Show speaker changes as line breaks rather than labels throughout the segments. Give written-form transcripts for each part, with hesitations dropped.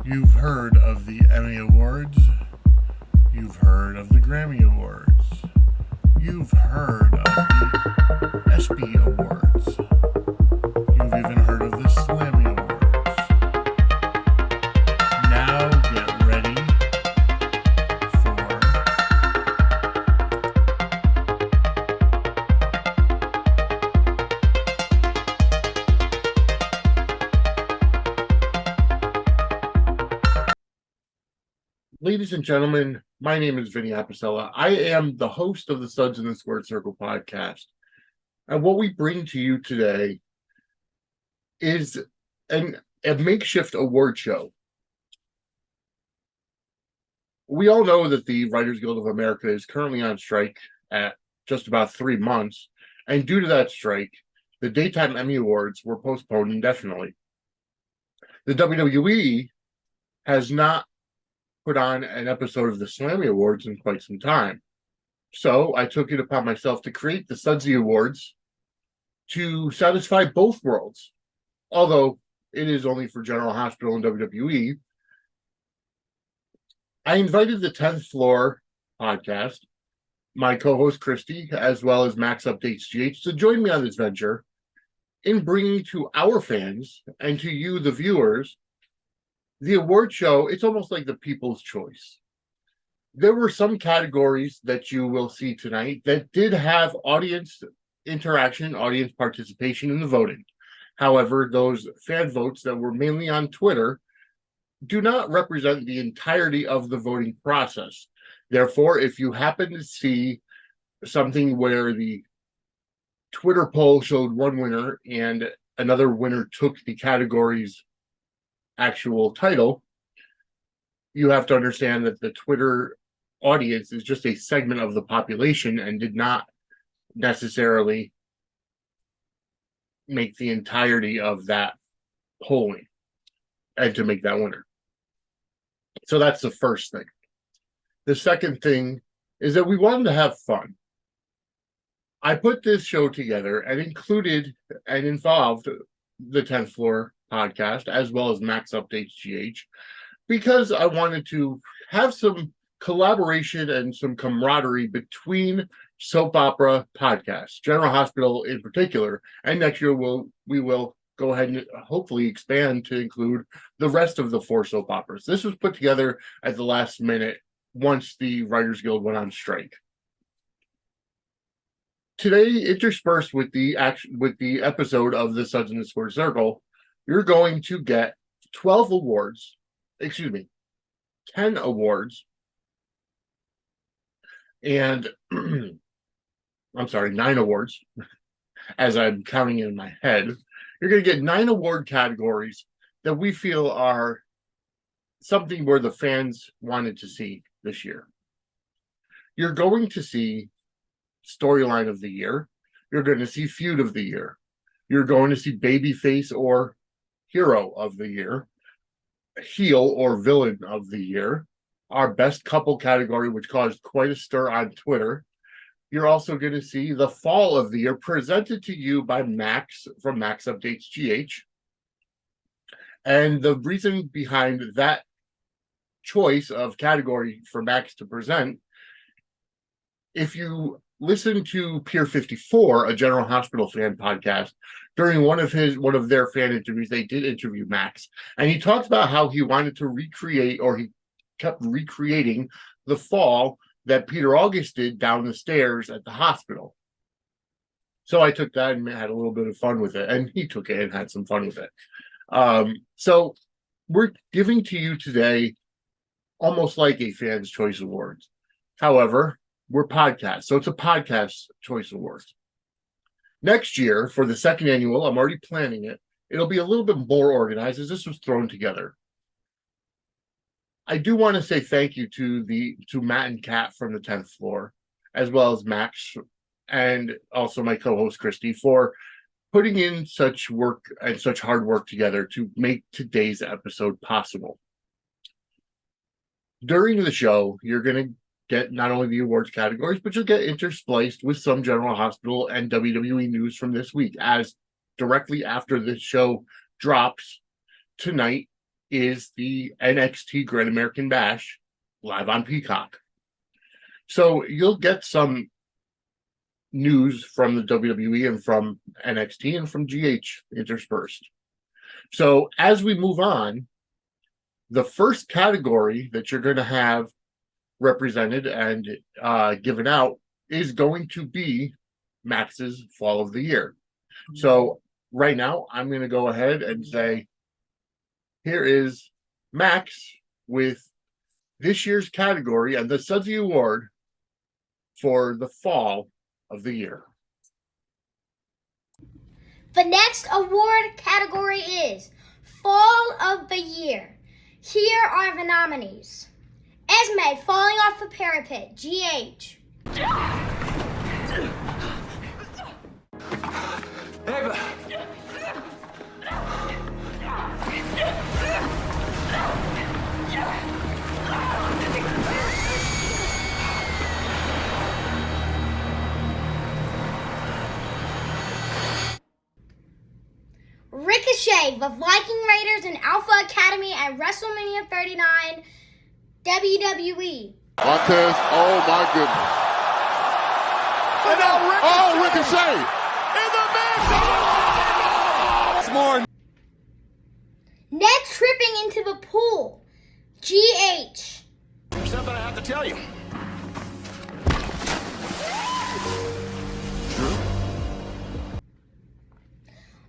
You've heard of the Emmy Awards. You've heard of the Grammy Awards. You've heard of the ESPY Awards. You've even heard of the Slammy Awards. Now get ready for Ladies and gentlemen, my name is Vinnie and I am the host of the Suds in the Squared Circle podcast. And what we bring to you today is a makeshift award show. We all know that the Writers Guild of America is currently on strike at just about 3 months. And due to that strike, the Daytime Emmy Awards were postponed indefinitely. The WWE has not put on an episode of the Slammy Awards in quite some time. So I took it upon myself to create the Sudsy Awards to satisfy both worlds. Although it is only for General Hospital and WWE, I invited the 10th Floor podcast, my co-host Christy, as well as Max Updates GH, to join me on this venture in bringing to our fans and to you, the viewers, the award show. It's almost like the people's choice. There were some categories that you will see tonight that did have audience interaction, audience participation in the voting. However, those fan votes that were mainly on Twitter do not represent the entirety of the voting process. Therefore, if you happen to see something where the Twitter poll showed one winner and another winner took the category's actual title, you have to understand that the Twitter audience is just a segment of the population and did not necessarily make the entirety of that polling and to make that winner. So that's the first thing. The second thing is that we wanted to have fun. I put this show together and included and involved the 10th Floor podcast as well as Max Updates GH because I wanted to have some collaboration and some camaraderie between soap opera podcasts, General Hospital in particular, and next year we will go ahead and hopefully expand to include the rest of the 4 soap operas. This was put together at the last minute once the Writers Guild went on strike. Today, interspersed with the episode of the Suds in the Squared Circle, you're going to get 10 awards, and I'm sorry, 9 awards, as I'm counting in my head. You're going to get 9 award categories that we feel are something where the fans wanted to see this year. You're going to see storyline of the year. You're going to see feud of the year. You're going to see babyface or hero of the year, heel or villain of the year, our best couple category, which caused quite a stir on Twitter. You're also going to see the fall of the year presented to you by Max from Max Updates GH. And the reason behind that choice of category for Max to present, if you listen to Pier 54, a General Hospital fan podcast, during one of their fan interviews, they did interview Max, and he talked about how he wanted to recreate, or he kept recreating, the fall that Peter August did down the stairs at the hospital. So I took that and had a little bit of fun with it, and he took it and had some fun with it. So we're giving to you today almost like a Fans' Choice Awards. However, we're podcasts, so it's a Podcast Choice Awards. Next year, for the second annual, I'm already planning it. It'll be a little bit more organized as this was thrown together. I do want to say thank you to Matt and Kat from the 10th Floor, as well as Max, and also my co-host Christy, for putting in such work and such hard work together to make today's episode possible. During the show, you're going to get not only the awards categories, but you'll get interspliced with some General Hospital and WWE news from this week, as directly after this show drops tonight, is the NXT Great American Bash live on Peacock. So you'll get some news from the WWE and from NXT and from GH interspersed. So as we move on, the first category that you're going to have represented and given out is going to be Max's Fall of the Year. So right now, I'm going to go ahead and say, here is Max with this year's category and the Sudsy Award for the Fall of the Year.
The next award category is Fall of the Year. Here are the nominees. Esme falling off the parapet, GH.
Eva.
Ricochet, the Viking Raiders and Alpha Academy at WrestleMania 39, WWE.
Montez, oh my goodness.
And now
Ricochet!
in the mix! More.
Ned tripping into the pool, GH.
There's something I have to tell you.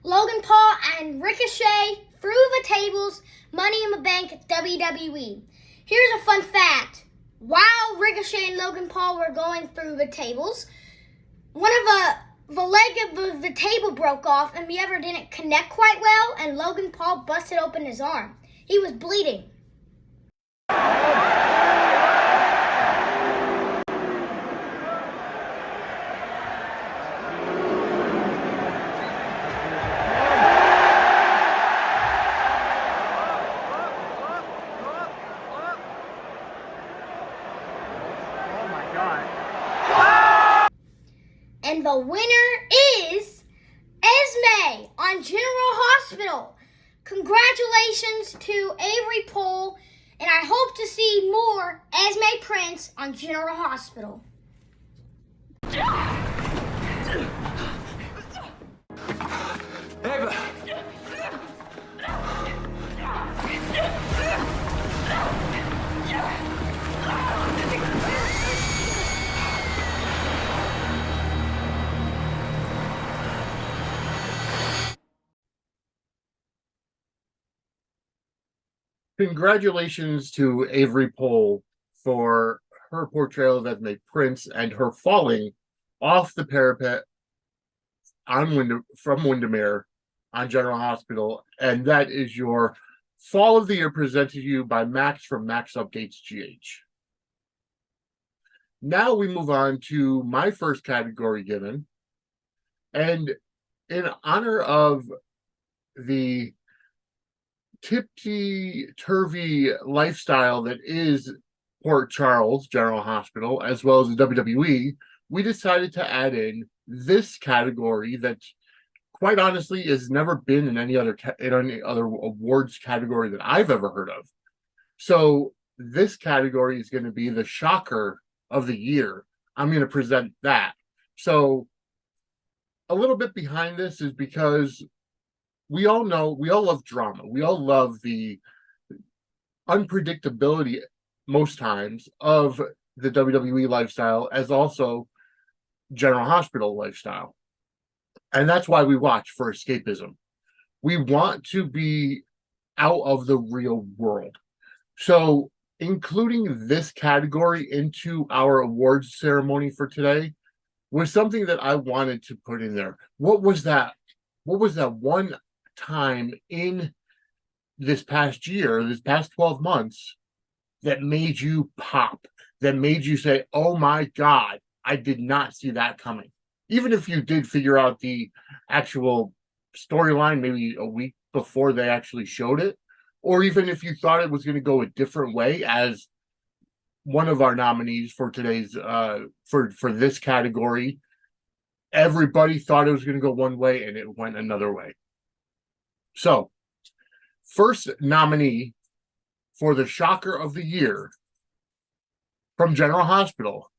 Logan Paul and Ricochet through the tables, Money in the Bank, WWE. Here's a fun fact. While Ricochet and Logan Paul were going through the tables, one of the leg of the table broke off and the other didn't connect quite well, and Logan Paul busted open his arm. He was bleeding. And the winner is Esme on General Hospital. Congratulations to Avery Pohl, and I hope to see more Esme Prince on General Hospital.
Eva.
Congratulations to Avery Pohl for her portrayal of Esme Prince and her falling off the parapet from Windermere on General Hospital. And that is your Fall of the Year presented to you by Max from Max Updates GH. Now we move on to my first category given. And in honor of the tipsy-turvy lifestyle that is Port Charles General Hospital, as well as the WWE, we decided to add in this category that, quite honestly, has never been in any other awards category that I've ever heard of. So this category is going to be the Shocker of the Year. I'm going to present that. So a little bit behind this is because we all love drama. We all love the unpredictability most times of the WWE lifestyle, as also General Hospital lifestyle. And that's why we watch, for escapism. We want to be out of the real world. So including this category into our awards ceremony for today was something that I wanted to put in there. What was that one time in this past year, this past 12 months, that made you pop, that made you say, oh my God, I did not see that coming? Even if you did figure out the actual storyline maybe a week before they actually showed it, or even if you thought it was going to go a different way, as one of our nominees for today's for this category, everybody thought it was going to go one way and it went another way. So first nominee for the Shocker of the Year from General Hospital,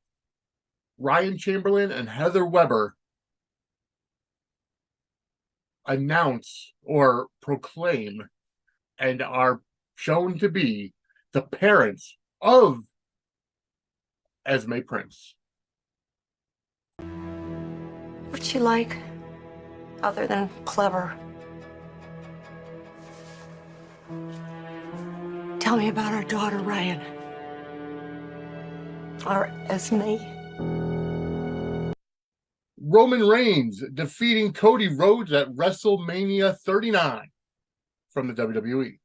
Ryan Chamberlain and Heather Weber announce or proclaim and are shown to be the parents of Esme Prince.
What's she like, other than clever? Tell me about our daughter, Ryan. Our Esme.
Roman Reigns defeating Cody Rhodes at WrestleMania 39 from the WWE.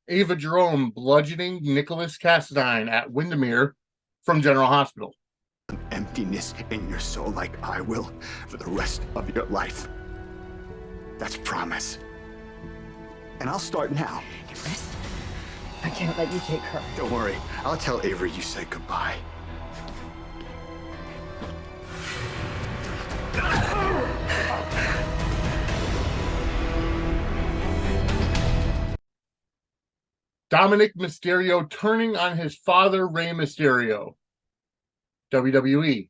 Ava Jerome bludgeoning Nicholas Cassadine at Windermere from General Hospital.
Emptiness in your soul like I will for the rest of your life. That's promise. And I'll start now.
Chris, I can't let you take her.
Don't worry. I'll tell Avery you said goodbye.
Dominic Mysterio turning on his father, Rey Mysterio. WWE.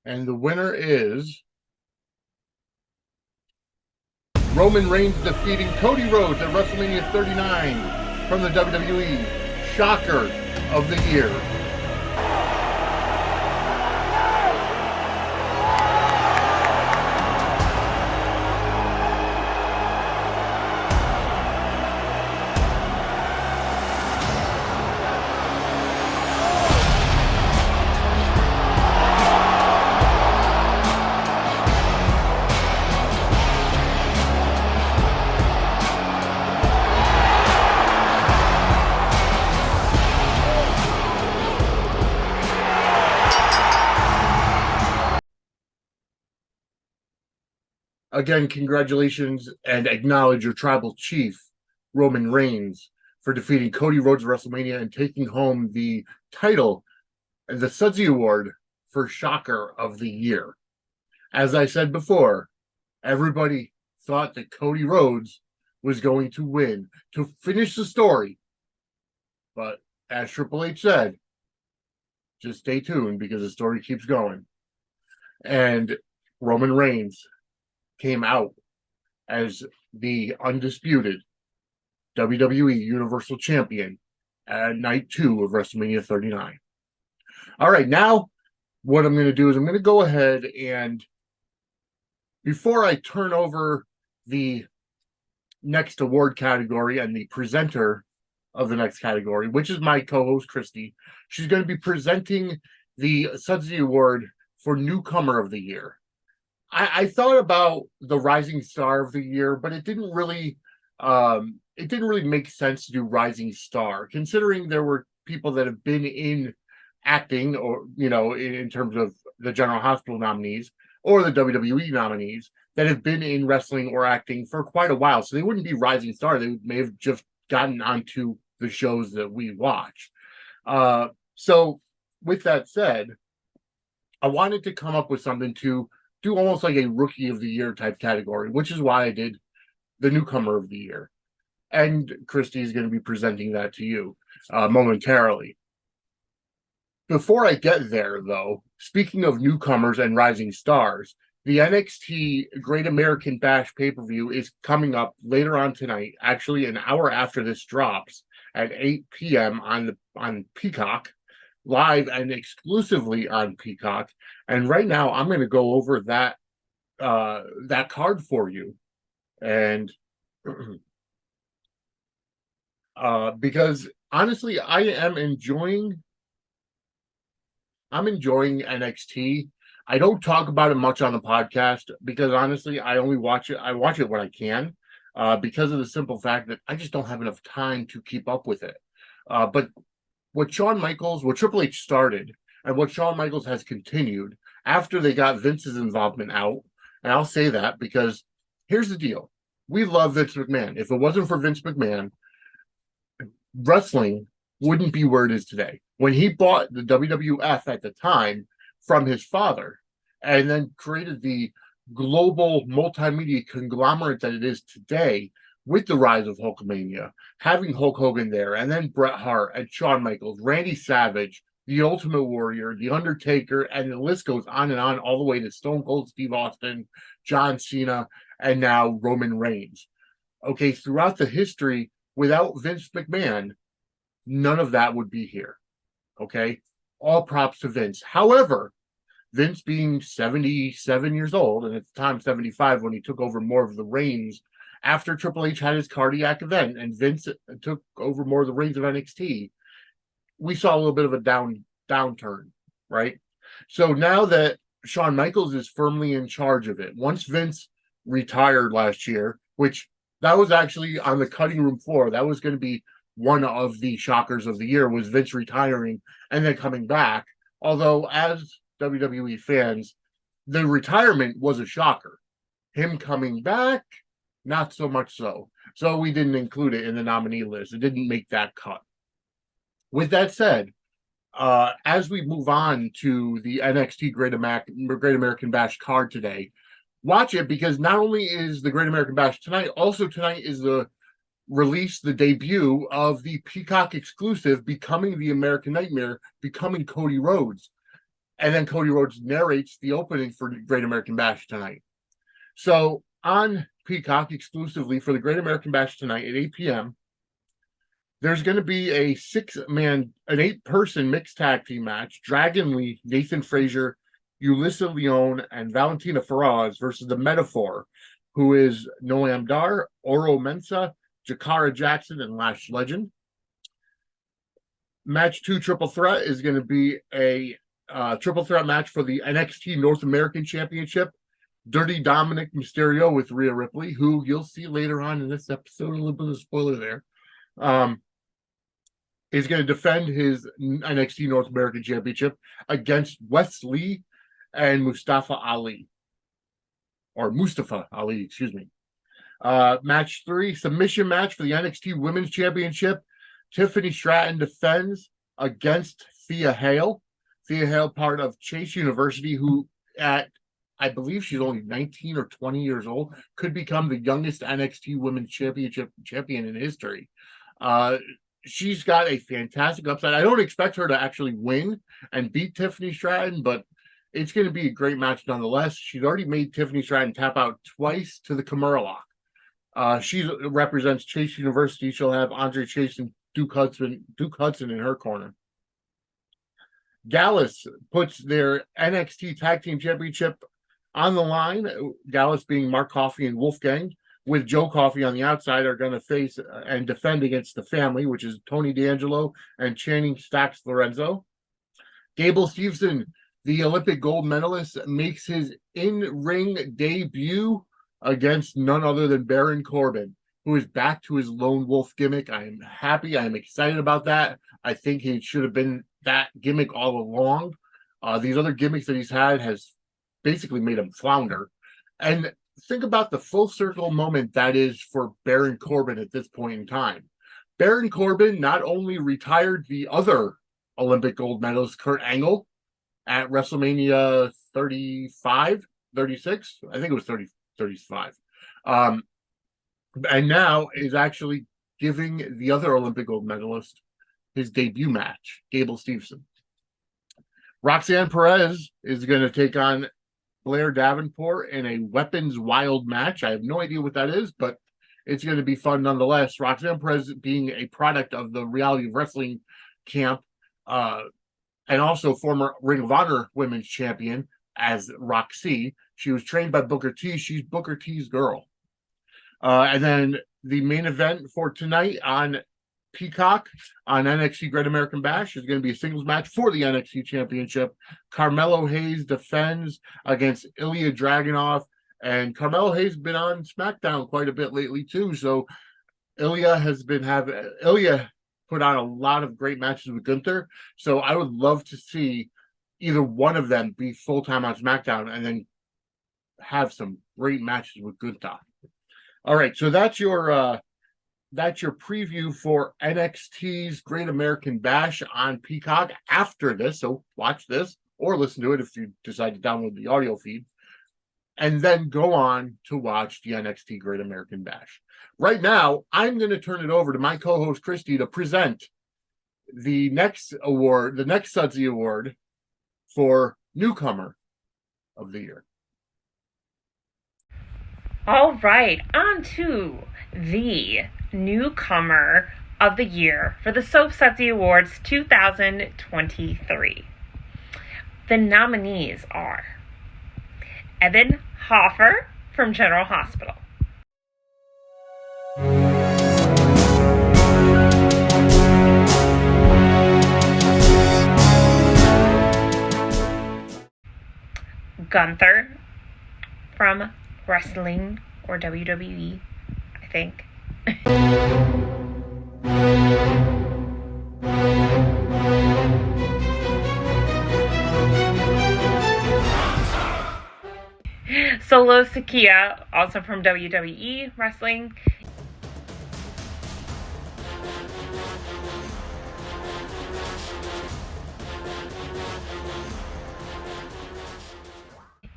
And the winner is Roman Reigns defeating Cody Rhodes at WrestleMania 39 from the WWE Shocker of the Year. Again, congratulations and acknowledge your tribal chief, Roman Reigns, for defeating Cody Rhodes at WrestleMania and taking home the title, the Sudsy Award for Shocker of the Year. As I said before, everybody thought that Cody Rhodes was going to win to finish the story. But as Triple H said, just stay tuned because the story keeps going. And Roman Reigns came out as the undisputed WWE Universal Champion at night 2 of WrestleMania 39. All right, now what I'm going to do is I'm going to go ahead and, before I turn over the next award category and the presenter of the next category, which is my co-host Christy. She's going to be presenting the Sudsy Award for Newcomer of the Year. I thought about the Rising Star of the Year, but it didn't really make sense to do Rising Star, considering there were people that have been in acting, or in terms of the General Hospital nominees or the WWE nominees, that have been in wrestling or acting for quite a while. So they wouldn't be Rising Star. They may have just gotten onto the shows that we watch. So with that said, I wanted to come up with something to do almost like a Rookie of the Year type category, which is why I did the Newcomer of the Year. And Christy is going to be presenting that to you momentarily. Before I get there, though, speaking of newcomers and rising stars, the NXT Great American Bash pay-per-view is coming up later on tonight, actually an hour after this drops, at 8 p.m. on Peacock, live and exclusively on Peacock. And right now, I'm going to go over that card for you, and because honestly, I'm enjoying NXT. I don't talk about it much on the podcast because honestly, I only watch it. I watch it when I can, because of the simple fact that I just don't have enough time to keep up with it. But what Triple H started, and what Shawn Michaels has continued after they got Vince's involvement out, and I'll say that because here's the deal: we love Vince McMahon. If it wasn't for Vince McMahon, wrestling wouldn't be where it is today. When he bought the WWF at the time from his father, and then created the global multimedia conglomerate that it is today, with the rise of Hulkamania, having Hulk Hogan there, and then Bret Hart and Shawn Michaels, Randy Savage, the Ultimate Warrior, the Undertaker, and the list goes on and on, all the way to Stone Cold Steve Austin, John Cena, and now Roman Reigns. Okay, throughout the history, without Vince McMahon, none of that would be here. Okay, all props to Vince. However, Vince being 77 years old, and at the time 75 when he took over more of the reins after Triple H had his cardiac event, and Vince took over more of the reins of NXT, we saw a little bit of a downturn, right? So now that Shawn Michaels is firmly in charge of it, once Vince retired last year, which that was actually on the cutting room floor, that was going to be one of the shockers of the year, was Vince retiring and then coming back. Although, as WWE fans, the retirement was a shocker. Him coming back, not so much so. So we didn't include it in the nominee list. It didn't make that cut. With that said, as we move on to the NXT Great American Bash card today, watch it, because not only is the Great American Bash tonight, also tonight is the debut of the Peacock exclusive Becoming the American Nightmare, becoming Cody Rhodes. And then Cody Rhodes narrates the opening for Great American Bash tonight. So on Peacock exclusively for the Great American Bash tonight at 8 p.m., there's going to be an 8-person mixed tag team match. Dragon Lee, Nathan Frazier, Ulissa Leone, and Valentina Feroz versus the Metaphor, who is Noam Dar, Oro Mensah, Jakara Jackson, and Lash Legend. Match 2 triple threat is going to be a triple threat match for the NXT North American Championship. Dirty Dominic Mysterio with Rhea Ripley, who you'll see later on in this episode, a little bit of spoiler there, is going to defend his NXT North American Championship against Wes Lee and Mustafa Ali. Excuse me. Match 3, submission match for the NXT Women's Championship. Tiffany Stratton defends against Thea Hale. Thea Hale, part of Chase University, who I believe she's only 19 or 20 years old, could become the youngest NXT Women's Championship champion in history. She's got a fantastic upside. I don't expect her to actually win and beat Tiffany Stratton, but it's going to be a great match nonetheless. She's already made Tiffany Stratton tap out twice to the Kimura lock. She represents Chase University. She'll have Andre Chase and Duke Hudson in her corner. Gallus puts their NXT Tag Team Championship on the line. Gallus being Mark Coffey and Wolfgang. with Joe Coffey on the outside, are going to face and defend against the family, which is Tony D'Angelo and Channing Stacks Lorenzo. Gable Steveson, the Olympic gold medalist, makes his in-ring debut against none other than Baron Corbin, who is back to his lone wolf gimmick. I am happy. I am excited about that. I think he should have been that gimmick all along. These other gimmicks that he's had has basically made him flounder. And think about the full circle moment that is for Baron Corbin at this point in time. Baron Corbin not only retired the other Olympic gold medalist, Kurt Angle, at WrestleMania 35, 36. I think it was 35. And now is actually giving the other Olympic gold medalist his debut match, Gable Steveson. Roxanne Perez is going to take on Blair Davenport in a Weapons Wild match. I have no idea what that is, but it's going to be fun nonetheless. Roxanne Perez being a product of the Reality of Wrestling camp, and also former Ring of Honor Women's Champion as Roxy. She was trained by Booker T. She's Booker T's girl. And then the main event for tonight on Peacock on NXT Great American Bash is going to be a singles match for the NXT Championship. Carmelo Hayes defends against Ilya Dragunov, and Carmelo Hayes has been on SmackDown quite a bit lately too. So Ilya put on a lot of great matches with Gunther. So I would love to see either one of them be full-time on SmackDown and then have some great matches with Gunther. All right, so that's your preview for NXT's Great American Bash on Peacock after this. So watch this or listen to it if you decide to download the audio feed, and then go on to watch the NXT Great American Bash. Right now, I'm going to turn it over to my co-host Christy to present the next award, the next Sudsy Award for Newcomer of the Year.
All right, on to the Newcomer of the Year for the Sudsy Awards 2023. The nominees are Evan Hoffer from General Hospital, Gunther from Wrestling or WWE, I think. Solo Sikoa, also from WWE Wrestling.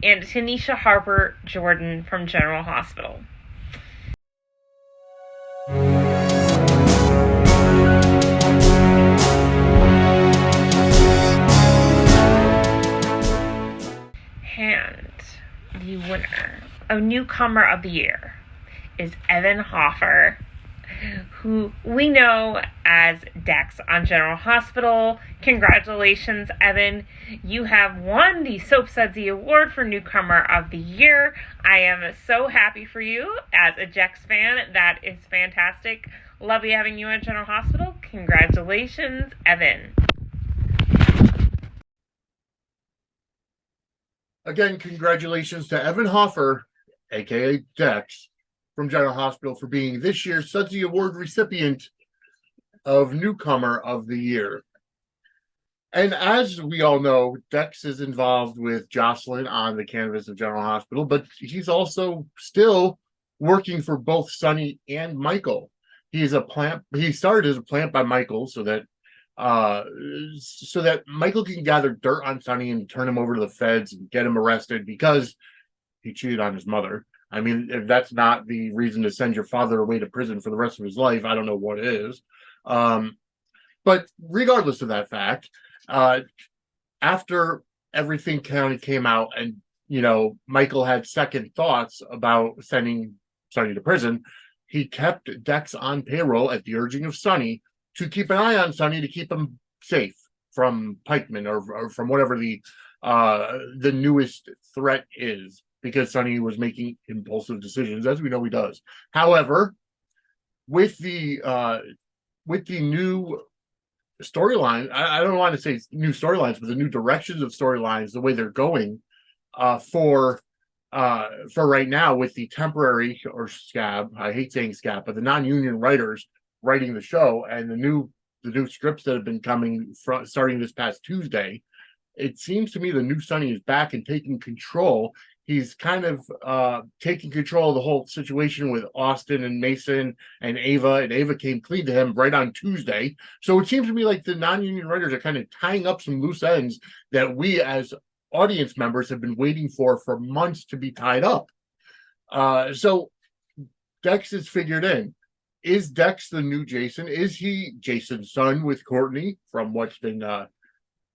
And Tanisha Harper Jordan from General Hospital. And the winner of Newcomer of the Year is Evan Hoffer, who we know as Dex on General Hospital. Congratulations, Evan. You have won the Sudsy Award for Newcomer of the Year. I am so happy for you as a Dex fan. That is fantastic. Lovely having you at General Hospital. Congratulations, Evan.
Again, congratulations to Evan Hoffer, aka Dex, from General Hospital for being this year's Sudsy Award recipient of Newcomer of the Year. And as we all know, Dex is involved with Jocelyn on the canvas of General Hospital, but he's also still working for both Sonny and Michael. He started as a plant by Michael so that Michael can gather dirt on Sonny and turn him over to the feds and get him arrested because he cheated on his mother. I mean, if that's not the reason to send your father away to prison for the rest of his life, I don't know what is. But regardless of that fact, after everything kind of came out and, Michael had second thoughts about sending Sonny to prison, he kept Dex on payroll at the urging of Sonny to keep an eye on Sonny to keep him safe from pikemen or from whatever the newest threat is. because Sonny was making impulsive decisions, as we know he does. However, with the new storyline, I don't want to say new storylines, but the new directions of storylines, the way they're going, for right now, with the temporary or scab, I hate saying scab, but the non-union writers writing the show, and the new scripts that have been coming from starting this past Tuesday, it seems to me the new Sonny is back and taking control. He's kind of taking control of the whole situation with Austin and Mason and Ava came clean to him right on Tuesday. So it seems to me like the non-union writers are kind of tying up some loose ends that we as audience members have been waiting for months to be tied up. So Dex is figured in. Is Dex the new Jason? Is he Jason's son with Courtney, from what's been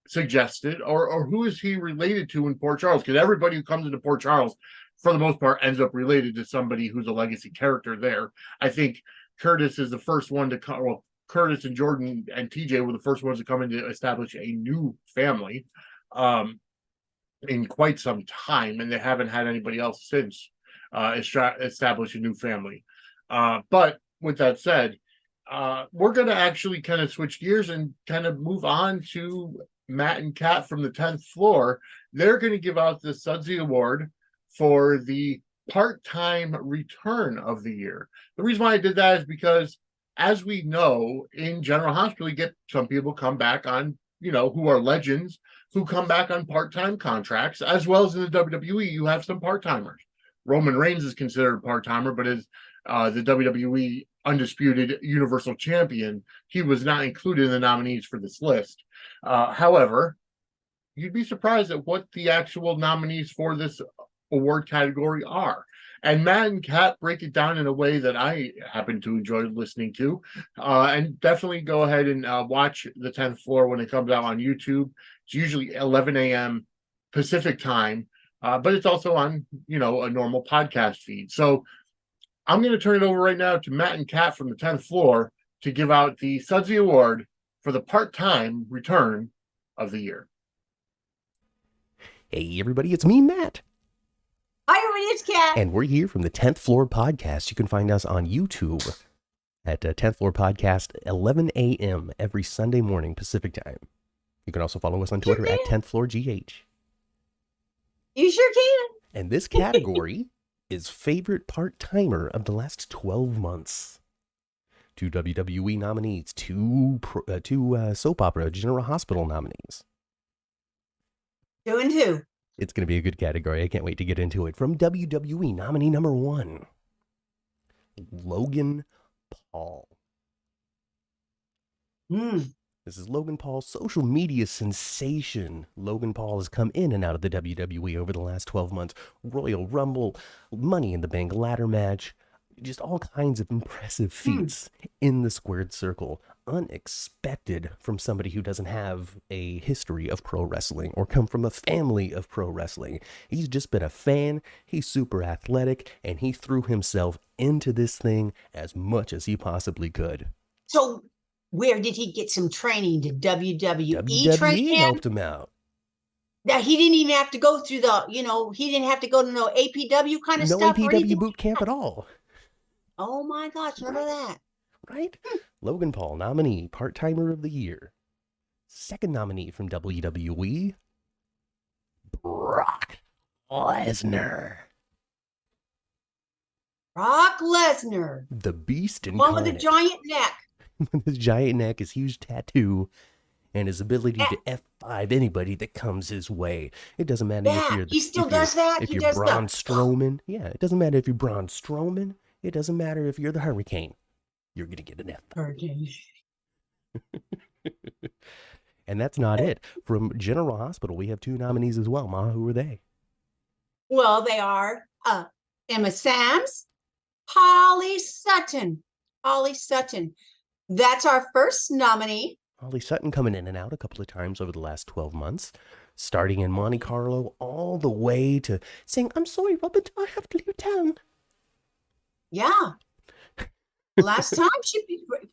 suggested, or who is he related to in Port Charles? Because everybody who comes into Port Charles, for the most part, ends up related to somebody who's a legacy character there. I think Curtis is the first one to come. Well, Curtis and Jordan and TJ were the first ones to come in to establish a new family in quite some time, and they haven't had anybody else since establish a new family. But with that said, we're going to actually kind of switch gears and kind of move on to Matt and Kat from the 10th floor. They're going to give out the Sudsy Award for the part-time return of the year. The reason why I did that is because, as we know, in General Hospital, you get some people come back on, who are legends, who come back on part-time contracts, as well as in the WWE, you have some part-timers. Roman Reigns is considered a part-timer, but is the WWE Undisputed Universal Champion, he was not included in the nominees for this list. However, you'd be surprised at what the actual nominees for this award category are. And Matt and Kat break it down in a way that I happen to enjoy listening to. And definitely go ahead and watch the 10th floor when it comes out on YouTube. It's usually 11 a.m. Pacific time, but it's also on, a normal podcast feed. So I'm going to turn it over right now to Matt and Kat from the 10th floor to give out the Sudsy Award for the part-time return of the year.
Hey, everybody, it's me, Matt.
Hi, everybody, it's Kat.
And we're here from the 10th Floor Podcast. You can find us on YouTube at 10th Floor Podcast, 11 a.m. every Sunday morning, Pacific time. You can also follow us on Twitter at 10th Floor GH.
You sure can.
And this category is favorite part-timer of the last 12 months. 2 WWE nominees, two soap opera General Hospital nominees.
2 and 2.
It's going to be a good category. I can't wait to get into it. From WWE, nominee number 1, Logan Paul. This is Logan Paul's social media sensation. Logan Paul has come in and out of the WWE over the last 12 months. Royal Rumble, Money in the Bank ladder match, just all kinds of impressive feats in the squared circle. Unexpected from somebody who doesn't have a history of pro wrestling or come from a family of pro wrestling. He's just been a fan, he's super athletic, and he threw himself into this thing as much as he possibly could.
So where did he get some training? Did WWE train
WWE
him?
helped him out.
Now, he didn't even have to go through he didn't have to go to no APW kind of
No
stuff. or
APW
anything
boot
like
camp
that?
at all.
Oh my gosh, none of that.
Right? Logan Paul, nominee, part-timer of the year. Second nominee from WWE, Brock Lesnar.
Brock Lesnar.
The Beast
One with the
incarnate.
giant neck.
His giant neck, his huge tattoo, and his ability to F5 anybody that comes his way. It doesn't matter if you're
he still does that.
If
He
you're
does
Braun
that.
Strowman. Yeah, it doesn't matter if you're Braun Strowman. It doesn't matter if you're the Hurricane. You're going to get an F.
Hurricane.
And that's not it. From General Hospital, we have 2 nominees as well. Ma, who are they?
Well, they are Emma Sams, Holly Sutton. Holly Sutton. That's our first nominee.
Holly Sutton coming in and out a couple of times over the last 12 months, starting in Monte Carlo all the way to saying, "I'm sorry, Robert, I have to leave town."
Yeah. Last time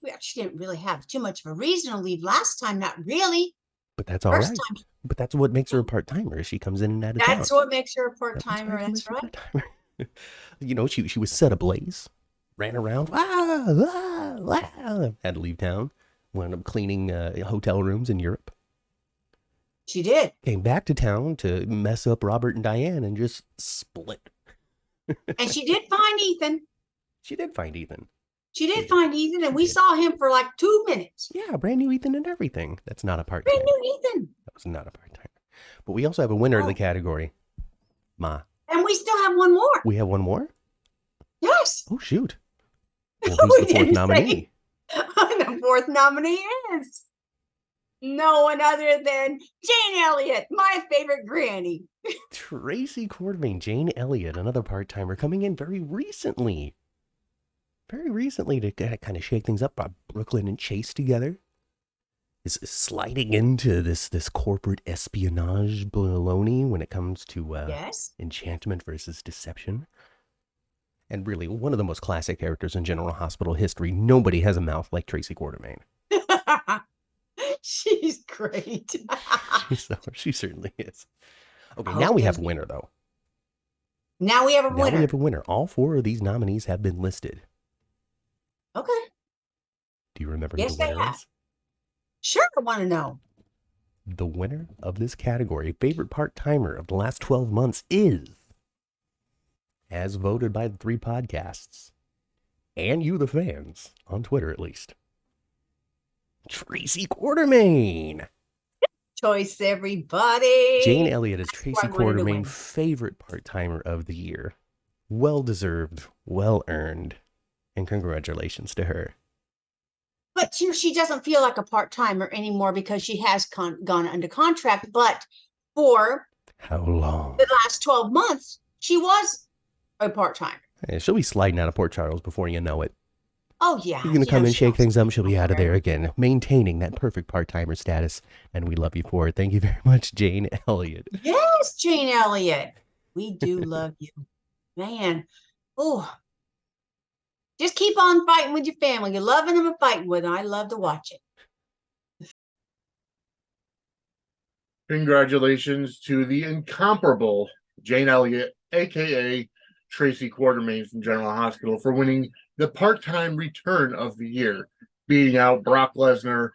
we actually didn't really have too much of a reason to leave last time. Not really.
But that's all
First
right.
time
But that's what makes her a part-timer. She comes in and out of town.
That's what makes her a
That's
part-timer.
what
That's
makes her a
right.
part-timer. You know, she was set ablaze, ran around, had to leave town, wound up cleaning hotel rooms in Europe.
She did.
Came back to town to mess up Robert and Diane and just split.
And she did find Ethan.
She did find Ethan.
She did find Ethan, and we saw him for like 2 minutes.
Yeah, brand new Ethan and everything. That's not a part-timer.
Brand new Ethan.
That was not a part-timer. But we also have a winner in the category. Ma.
And we still have one more.
We have one more?
Yes.
Oh, shoot. Well, who's the fourth nominee?
The fourth nominee is no one other than Jane Elliott, my favorite granny.
Tracy Quartermaine, Jane Elliott, another part-timer coming in very recently. Very recently to kind of shake things up. Brought Brooklyn and Chase together. Is sliding into this corporate espionage baloney when it comes to
Yes.
enchantment versus deception. And really, one of the most classic characters in General Hospital history. Nobody has a mouth like Tracy Quartermaine.
She's great.
She certainly is. Okay, now we have a winner, though.
Now we have a
Now
winner.
we have a winner. All 4 of these nominees have been listed.
Okay.
Do you remember
Yes,
who
they
the winner
have.
is?
Sure, I want to know.
The winner of this category, favorite part-timer of the last 12 months, is, as voted by the 3 podcasts, and you, the fans, on Twitter at least, Tracy Quartermaine.
Choice, everybody.
Jane Elliott is Tracy
who I wanted to win.
Quartermaine, favorite part-timer of the year. Well-deserved, well-earned, and congratulations to her.
But she doesn't feel like a part-timer anymore because she has gone under contract. But for
How long?
the last 12 months, she was a part-timer.
Yeah, she'll be sliding out of Port Charles before you know it.
Oh, yeah.
She's going to come and shake things up. She'll be out of
there.
there again, maintaining that perfect part-timer status. And we love you for it. Thank you very much, Jane Elliott.
Yes, Jane Elliott. We do love you. Man. Oh. Just keep on fighting with your family. You're loving them and fighting with them. I love to watch it.
Congratulations to the incomparable Jane Elliott, a.k.a. Tracy Quartermaine from General Hospital, for winning the part-time return of the year, beating out Brock Lesnar,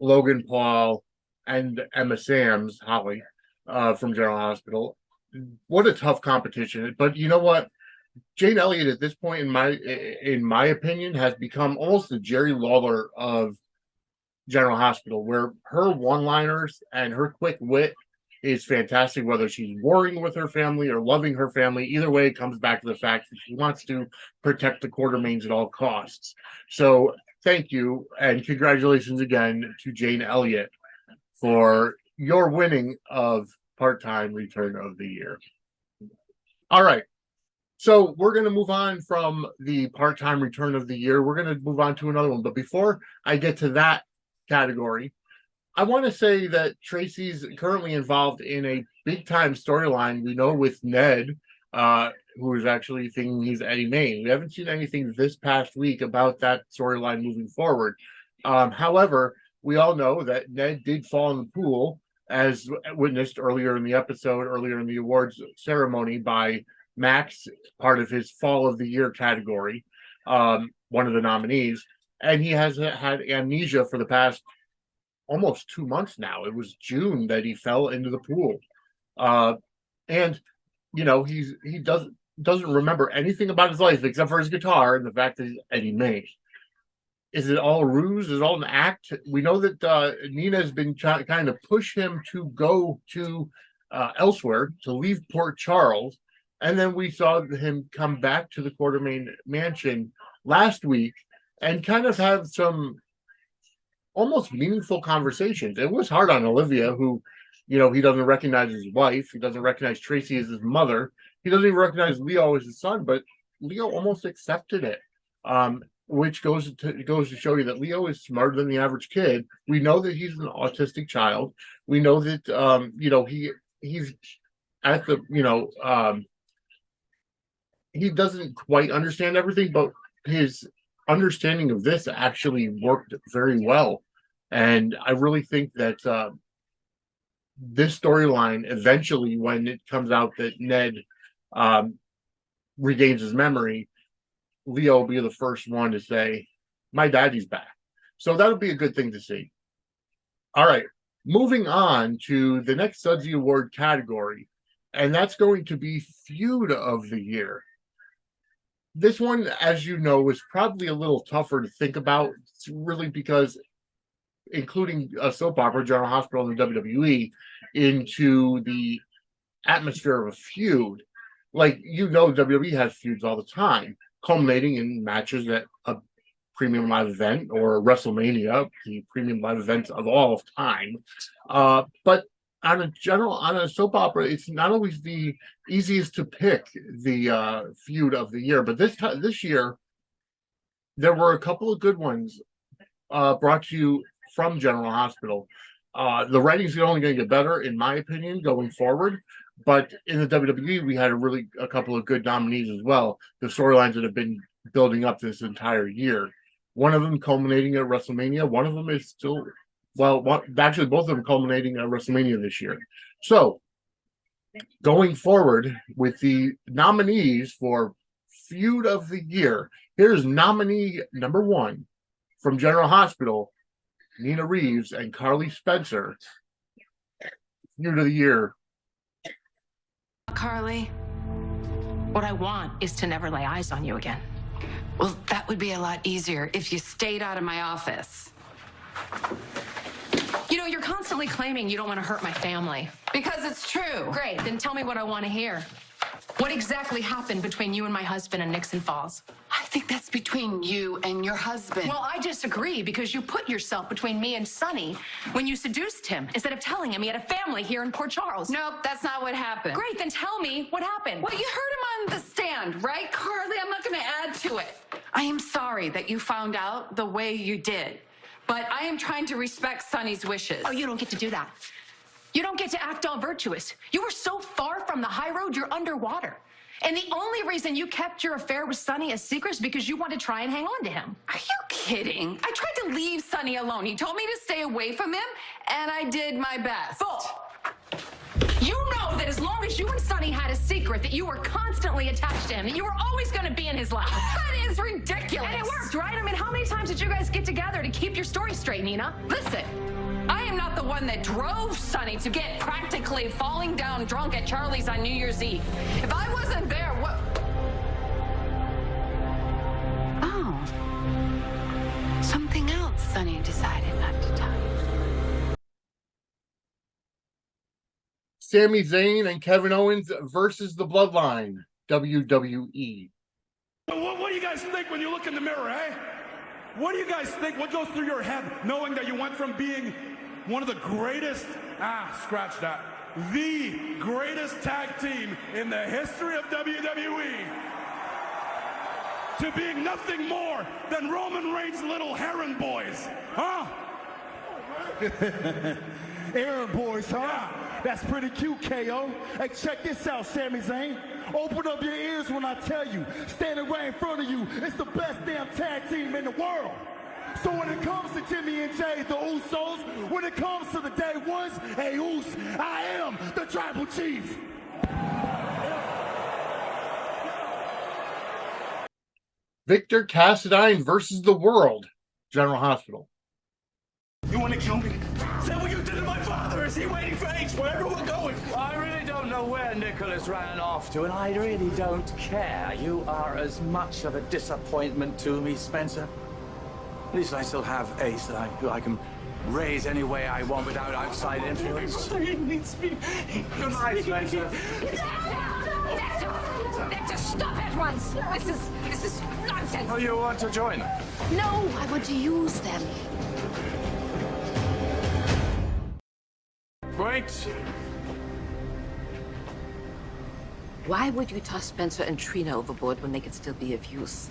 Logan Paul, and Emma Samms, Holly, from General Hospital. What a tough competition. But you know what? Jane Elliott at this point, in my opinion, has become almost the Jerry Lawler of General Hospital, where her one-liners and her quick wit is fantastic, whether she's warring with her family or loving her family. Either way, it comes back to the fact that she wants to protect the Quartermaines at all costs. So thank you, and congratulations again to Jane Elliott for your winning of part-time return of the year. All right. So we're going to move on from the part-time return of the year. We're going to move on to another one. But before I get to that category, I want to say that Tracy's currently involved in a big-time storyline, we know, with Ned, who is actually thinking he's Eddie Main. We haven't seen anything this past week about that storyline moving forward. However, we all know that Ned did fall in the pool, as witnessed earlier in the episode, earlier in the awards ceremony, by Max, part of his Fall of the Year category, one of the nominees. And he has had amnesia for the past almost 2 months now. It was June that he fell into the pool. And, you know, he doesn't remember anything about his life except for his guitar and the fact that he's Eddie May. Is it all a ruse? Is it all an act? We know that Nina has been trying to push him to go to elsewhere, to leave Port Charles. And then we saw him come back to the Quartermaine mansion last week and kind of have some almost meaningful conversations. It was hard on Olivia, who, you know, he doesn't recognize his wife. He doesn't recognize Tracy as his mother. He doesn't even recognize Leo as his son, but Leo almost accepted it, which goes to show you that Leo is smarter than the average kid. We know that he's an autistic child. We know that, you know, he's at the, you know, he doesn't quite understand everything, but his understanding of this actually worked very well. And I really think that this storyline eventually, when it comes out that Ned regains his memory, Leo will be the first one to say, "My daddy's back." So that'll be a good thing to see. All right, moving on to the next Sudsy Award category, and that's going to be Feud of the Year. This one, as you know, is probably a little tougher to think about, really, because including a soap opera, General Hospital, and the WWE into the atmosphere of a feud. Like, WWE has feuds all the time, culminating in matches at a premium live event or WrestleMania, the premium live event of all time. But on a soap opera, it's not always the easiest to pick the feud of the year. But this year, there were a couple of good ones brought to you from General Hospital. The writing's only going to get better, in my opinion, going forward. But in the WWE, we had a couple of good nominees as well. The storylines that have been building up this entire year. One of them culminating at WrestleMania. One of them is still, actually both of them culminating at WrestleMania this year. So, going forward with the nominees for Feud of the Year, here's nominee number 1 from General Hospital, Nina Reeves and Carly Spencer. Feud of the Year.
Carly, what I want is to never lay eyes on you again.
Well, that would be a lot easier if you stayed out of my office.
You know, you're constantly claiming you don't want to hurt my family.
Because it's true.
Great, then tell me what I want to hear. What exactly happened between you and my husband in Nixon Falls?
I think that's between you and your husband.
Well, I disagree because you put yourself between me and Sonny when you seduced him instead of telling him he had a family here in Port Charles.
Nope, that's not what happened.
Great, then tell me what happened.
Well, you heard him on the stand, right, Carly? I'm not going to add to it. I am sorry that you found out the way you did, but I am trying to respect Sonny's wishes.
Oh, you don't get to do that. You don't get to act all virtuous. You were so far from the high road, you're underwater. And the only reason you kept your affair with Sonny a secret is because you wanted to try and hang on to him.
Are you kidding? I tried to leave Sonny alone. He told me to stay away from him, and I did my best.
Bull! You know that as long as you and Sonny had a secret, that you were constantly attached to him, that you were always going to be in his life.
That is ridiculous.
And it worked, right? I mean, how many times did you guys get together to keep your story straight, Nina?
Listen, I am not the one that drove Sonny to get practically falling down drunk at Charlie's on New Year's Eve. If I wasn't there, what? Oh. Something else Sonny decided not to tell you.
Sami Zayn and Kevin Owens versus the Bloodline, WWE.
What do you guys think when you look in the mirror, eh? What do you guys think? What goes through your head knowing that you went from being one of the greatest, scratch that, the greatest tag team in the history of WWE to being nothing more than Roman Reigns' little Heron boys, huh?
Aaron boys, huh? Yeah. That's pretty cute, KO. Hey, check this out, Sami Zayn. Open up your ears when I tell you, standing right in front of you, it's the best damn tag team in the world. So when it comes to Jimmy and Jay, the Usos, when it comes to the Day Ones, hey, Us, I am the Tribal Chief.
Victor Cassadine versus the World, General Hospital.
You want to kill me? Say what you did to my father. Is he waiting for H wherever we're going?
I really don't know where Nicholas ran off to, and I really don't care. You are as much of a disappointment to me, Spencer. At least I still have Ace that I can raise any way I want without outside influence.
He needs me.
Good night, Spencer.
Victor, stop at once. This is nonsense.
Oh, you want to join them?
No, I want to use them.
Wait.
Why would you toss Spencer and Trina overboard when they could still be of use?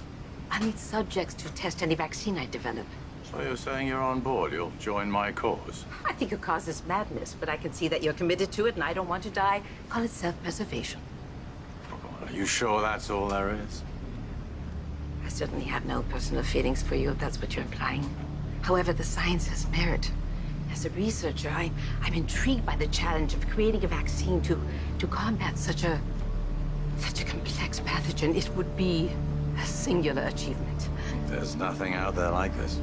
I need subjects to test any vaccine I develop.
So you're saying you're on board? You'll join my cause?
I think your cause is madness, but I can see that you're committed to it and I don't want to die. Call it self-preservation.
Are you sure that's all there is?
I certainly have no personal feelings for you, if that's what you're implying. However, the science has merit, As a researcher, I'm intrigued by the challenge of creating a vaccine to combat such a complex pathogen. It would be a singular achievement.
There's nothing out there like this.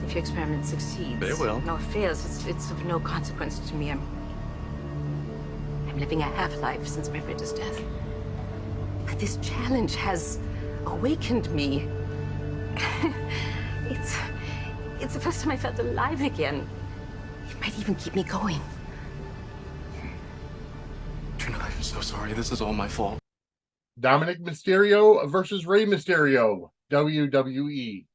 If your experiment succeeds,
It will.
no, it fails, it's of no consequence to me. I'm living a half-life since my brother's death. But this challenge has awakened me. It's the first time I felt alive again. It might even keep me going.
Trina, I'm so sorry. This is all my fault.
Dominic Mysterio versus Rey Mysterio, WWE.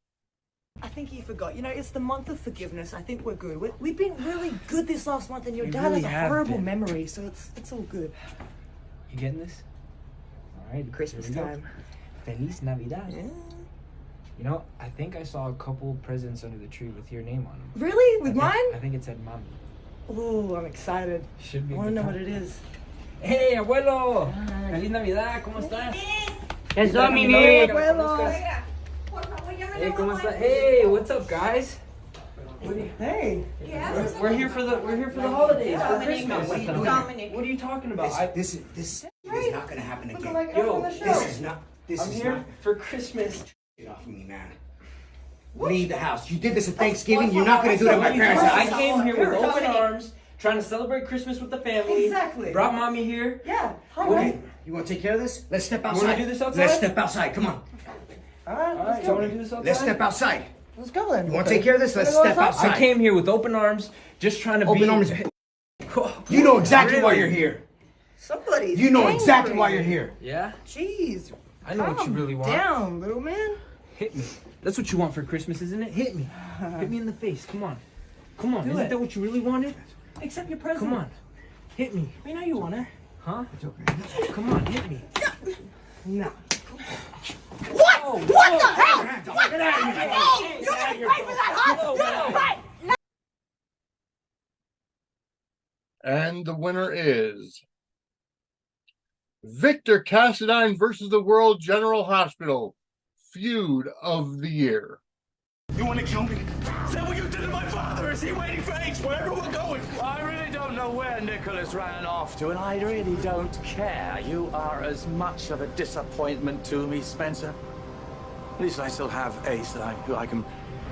I think you forgot. You know, it's the month of forgiveness. I think we're good. We've been really good this last month, and your dad
really
has a
have
horrible
been.
memory, so it's all good.
You getting this? All right.
Christmas
here we go.
time.
Feliz Navidad.
Yeah.
You know, I think I saw a couple presents under the tree with your name on them.
Really? With mine?
I think it said Mommy.
Oh, I'm excited.
Should be.
I want to know what it is.
Hey, abuelo! Feliz Navidad, ¿cómo estás?
Es
Dominic!
Abuelo.
Hey, ¿cómo estás? Hey, what's up, guys?
Hey.
We're here for the holidays, for
Dominic,
Christmas.
what are you doing? Dominic.
What are you talking about?
This is not gonna happen again.
like
Yo,
us on the
This
show.
is not.
I'm here for Christmas.
Get off of me, man. Leave the house. You did this at Thanksgiving. You're not gonna do it at my parents'
I
house.
came here with open
Dominic.
arms, trying to celebrate Christmas with the family.
Exactly.
Brought Mommy here.
Yeah. Hi,
Okay.
Ray.
You want to take care of this? Let's step
You
outside.
wanna do this outside?
Let's step outside. Come on.
All right,
All
let's
right, you
go.
want to do this outside?
Let's step outside.
Let's go then.
You want to take care of this? Let's
Wanna go
step outside.
I came here with open arms, just trying to
Open
be...
arms. You know exactly why
Really?
you're here.
Somebody's
You know
angry.
exactly why you're here.
Yeah?
Jeez.
I know what you really want.
Down, little man.
Hit me. That's what you want for Christmas, isn't it? Hit me. Hit me in the face. Come on. Come on.
Do
Isn't
it.
that what you really wanted?
Accept your present.
Come on. Hit me.
We know you want it.
Huh? Come on, hit me.
No.
What?
Oh,
What
whoa.
the hell?
Get out of here.
Oh, you're gonna pay for that, huh? You're gonna pay.
And the winner is Victor Cassadine versus the World General Hospital, feud of the year.
You want to kill me? Is that what you did to my father? Is he waiting for H wherever we're going?
I really don't know where Nicholas ran off to, and I really don't care. You are as much of a disappointment to me, Spencer. At least I still have Ace who I can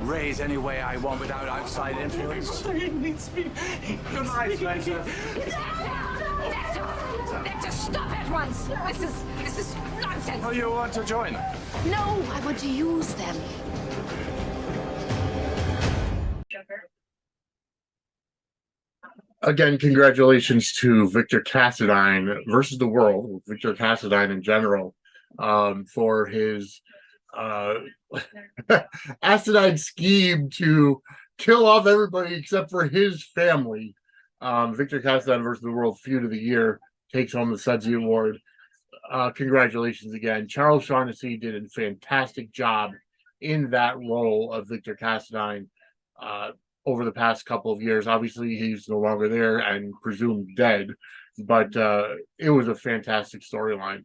raise any way I want without outside influence.
He needs me.
Good night, Spencer.
Victor, stop at once! This is nonsense!
Oh, you want to join them?
No, I want to use them.
Again, congratulations to Victor Cassadine versus the world, Victor Cassadine in general, for his acidine scheme to kill off everybody except for his family. Victor Cassadine versus the world feud of the year takes home the Sudsy Award. Congratulations again. Charles Shaughnessy did a fantastic job in that role of Victor Cassadine over the past couple of years. Obviously, he's no longer there and presumed dead, but it was a fantastic storyline.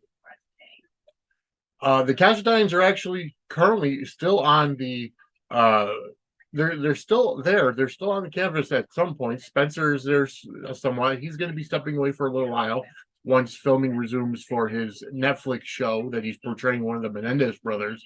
The Cassadines are actually currently still on the they're still there. They're still on the canvas at some point. Spencer is there somewhat. He's going to be stepping away for a little while once filming resumes for his Netflix show that he's portraying one of the Menendez brothers.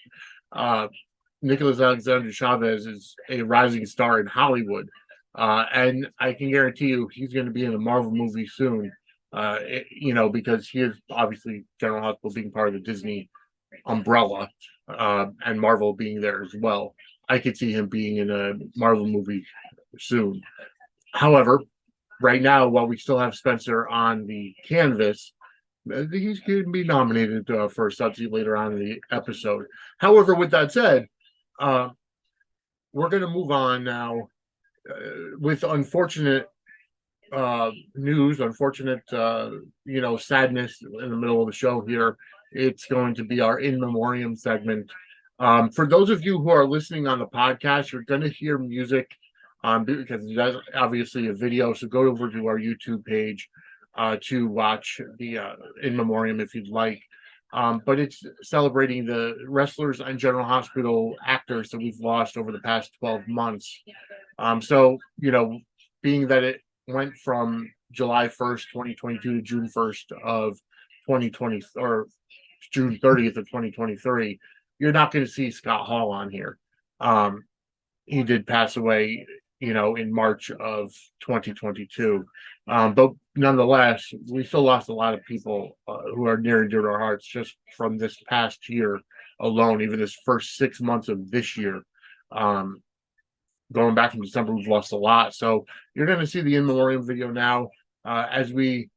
Nicholas Alexander Chavez is a rising star in Hollywood, and I can guarantee you he's going to be in a Marvel movie soon. Because he is obviously General Hospital being part of the Disney umbrella, and Marvel being there as well. I could see him being in a Marvel movie soon. However, right now, while we still have Spencer on the canvas, he's going to be nominated for a Sudsy later on in the episode. However, with that said, we're going to move on now with unfortunate news, unfortunate, sadness in the middle of the show here. It's going to be our in memoriam segment. For those of you who are listening on the podcast, you're going to hear music because that's obviously a video. So go over to our YouTube page to watch the in memoriam if you'd like. But it's celebrating the wrestlers and General Hospital actors that we've lost over the past 12 months. So, being that it went from July 1st, 2022 to June 1st of 2020, or June 30th of 2023, you're not going to see Scott Hall on here. He did pass away, in March of 2022. But nonetheless, we still lost a lot of people who are near and dear to our hearts just from this past year alone, even this first 6 months of this year. Going back from December, we've lost a lot. So you're going to see the in memoriam video now as we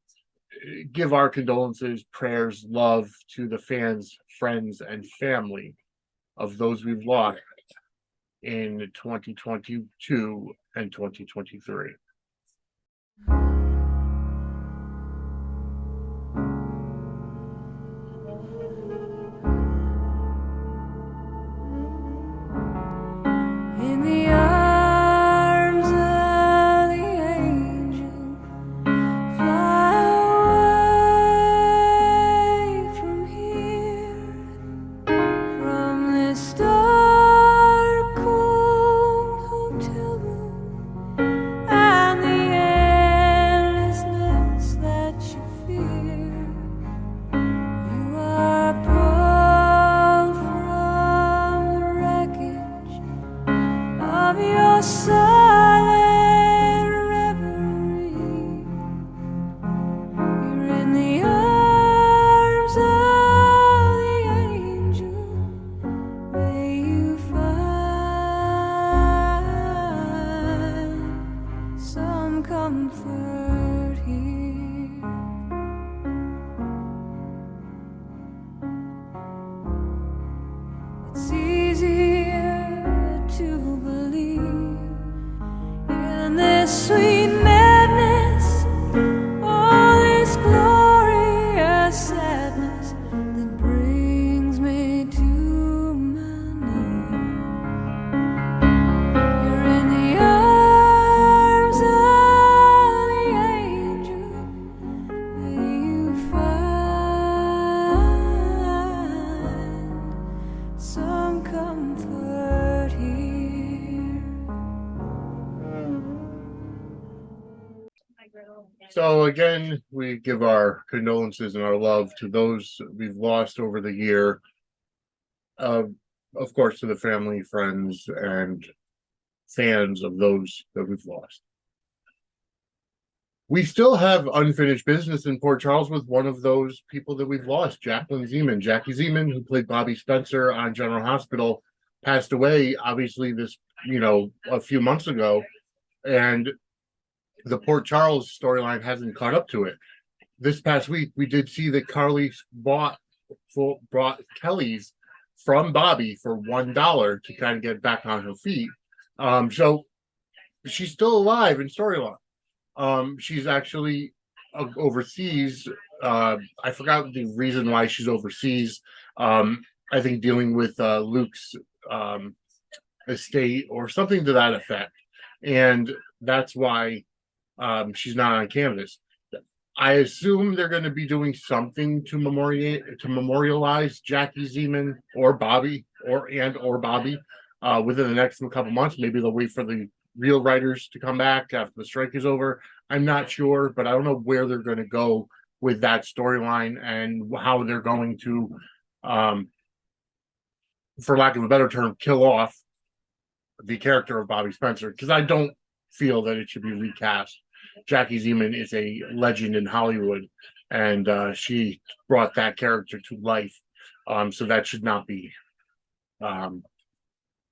give our condolences, prayers, love to the fans, friends, and family of those we've lost in 2022 and 2023.
In the arms of the angel, fly away from here, from this dark, cold hotel room, and the endlessness that you fear. You are pulled from the wreckage of your silent reverie. You're in the arms of the angel. May you find some comfort here. It's easier to believe in this sweet madness, all this glorious sadness that brings me to my knees. You're in the arms of the angel. May you find some comfort here.
So again, we give our condolences and our love to those we've lost over the year. Of course, to the family, friends, and fans of those that we've lost. We still have unfinished business in Port Charles with one of those people that we've lost, Jacqueline Zeman. Jackie Zeman, who played Bobby Spencer on General Hospital, passed away, obviously, this, a few months ago. And the Port Charles storyline hasn't caught up to it. This past week, we did see that Carly brought Kelly's from Bobby for $1 to kind of get back on her feet. So she's still alive in storyline. She's actually overseas. I forgot the reason why she's overseas. I think dealing with Luke's estate or something to that effect. And that's why she's not on canvas. I assume they're going to be doing something to memorialize Jackie Zeman or Bobby or Bobby within the next couple months. Maybe they'll wait for the real writers to come back after the strike is over. I'm not sure, but I don't know where they're going to go with that storyline and how they're going to, for lack of a better term, kill off the character of Bobby Spencer, because I don't feel that it should be recast. Jackie Zeman is a legend in Hollywood, and she brought that character to life. So that should not be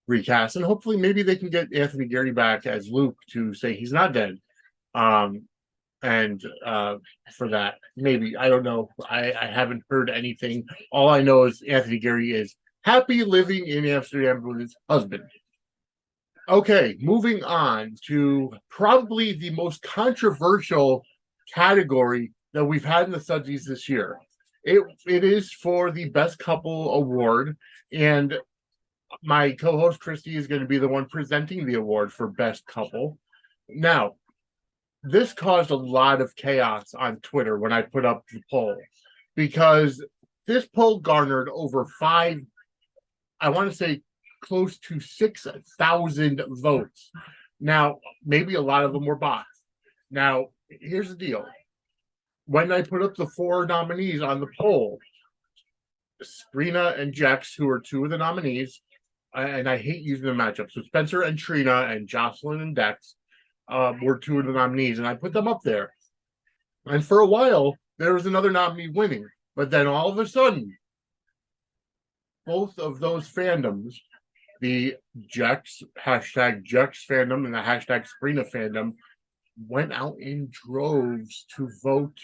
recast. And hopefully maybe they can get Anthony Gary back as Luke to say he's not dead. And for that, maybe, I don't know. I haven't heard anything. All I know is Anthony Gary is happy living in Amsterdam with his husband. Okay, moving on to probably the most controversial category that we've had in the Sudsies this year. It is for the Best Couple Award, and my co-host Christy is going to be the one presenting the award for Best Couple. Now, this caused a lot of chaos on Twitter when I put up the poll, because this poll garnered over close to 6,000 votes. Now, maybe a lot of them were bots. Now, here's the deal. When I put up the 4 nominees on the poll, Sabrina and Jex, who are 2 of the nominees, and I hate using the matchup. So Spencer and Trina and Jocelyn and Dex were 2 of the nominees, and I put them up there. And for a while, there was another nominee winning. But then all of a sudden, both of those fandoms, the Jex, hashtag Jex fandom and the hashtag Sabrina fandom, went out in droves to vote.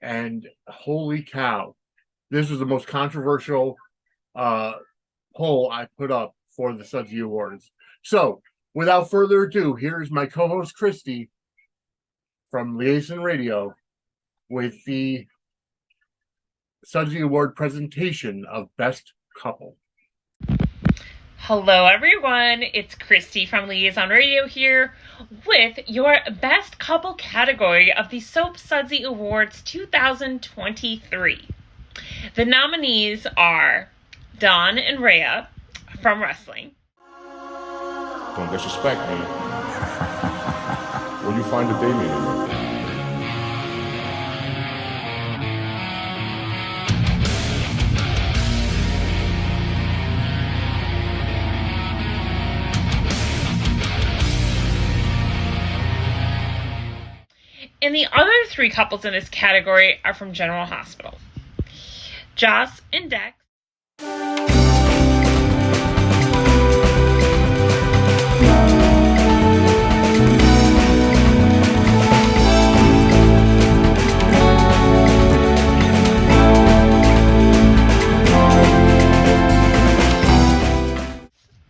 And holy cow, this was the most controversial poll I put up for the Sudsy Awards. So, without further ado, here's my co-host Christy from Liaison Radio with the Sudsy Award presentation of Best Couple.
Hello, everyone. It's Christy from Liaison Radio here with your Best Couple category of the Soap Sudsy Awards 2023. The nominees are Dawn and Rhea from wrestling.
Don't disrespect me. Will you find a Damien in me?
And the other 3 couples in this category are from General Hospital. Joss and Dex.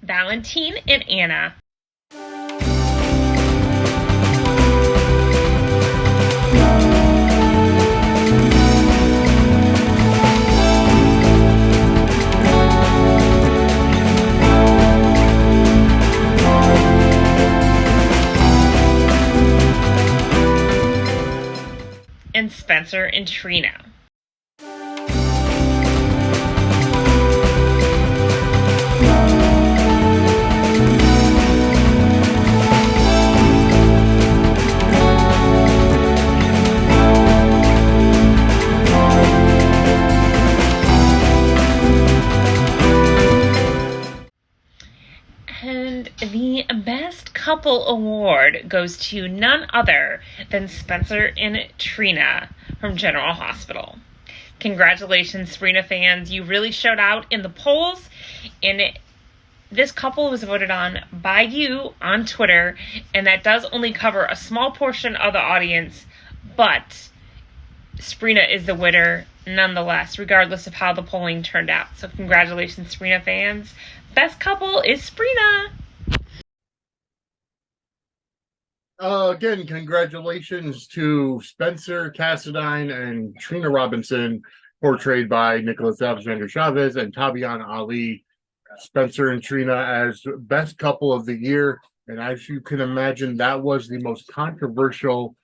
Valentine and Anna. And Spencer and Trina. And the Best Couple Award goes to none other than Spencer and Trina from General Hospital. Congratulations, Sabrina fans. You really showed out in the polls, and this couple was voted on by you on Twitter, and that does only cover a small portion of the audience, but Sabrina is the winner nonetheless, regardless of how the polling turned out. So congratulations, Sabrina fans. Best couple is Sabrina.
Again, congratulations to Spencer Cassadine and Trina Robinson, portrayed by Nicholas Alexander Chavez and Tabian Ali. Spencer and Trina as Best Couple of the Year. And as you can imagine, that was the most controversial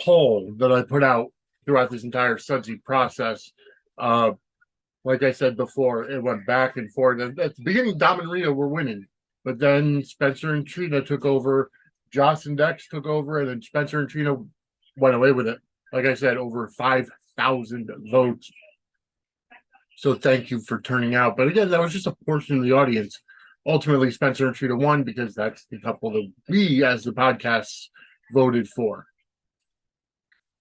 poll that I put out throughout this entire Sudsy process. Like I said before, it went back and forth. At the beginning, Dom and Rhea were winning, but then Spencer and Trina took over, Joss and Dex took over, and then Spencer and Trina went away with it. Like I said, over 5,000 votes. So thank you for turning out. But again, that was just a portion of the audience. Ultimately, Spencer and Trina won because that's the couple that we, as the podcast, voted for.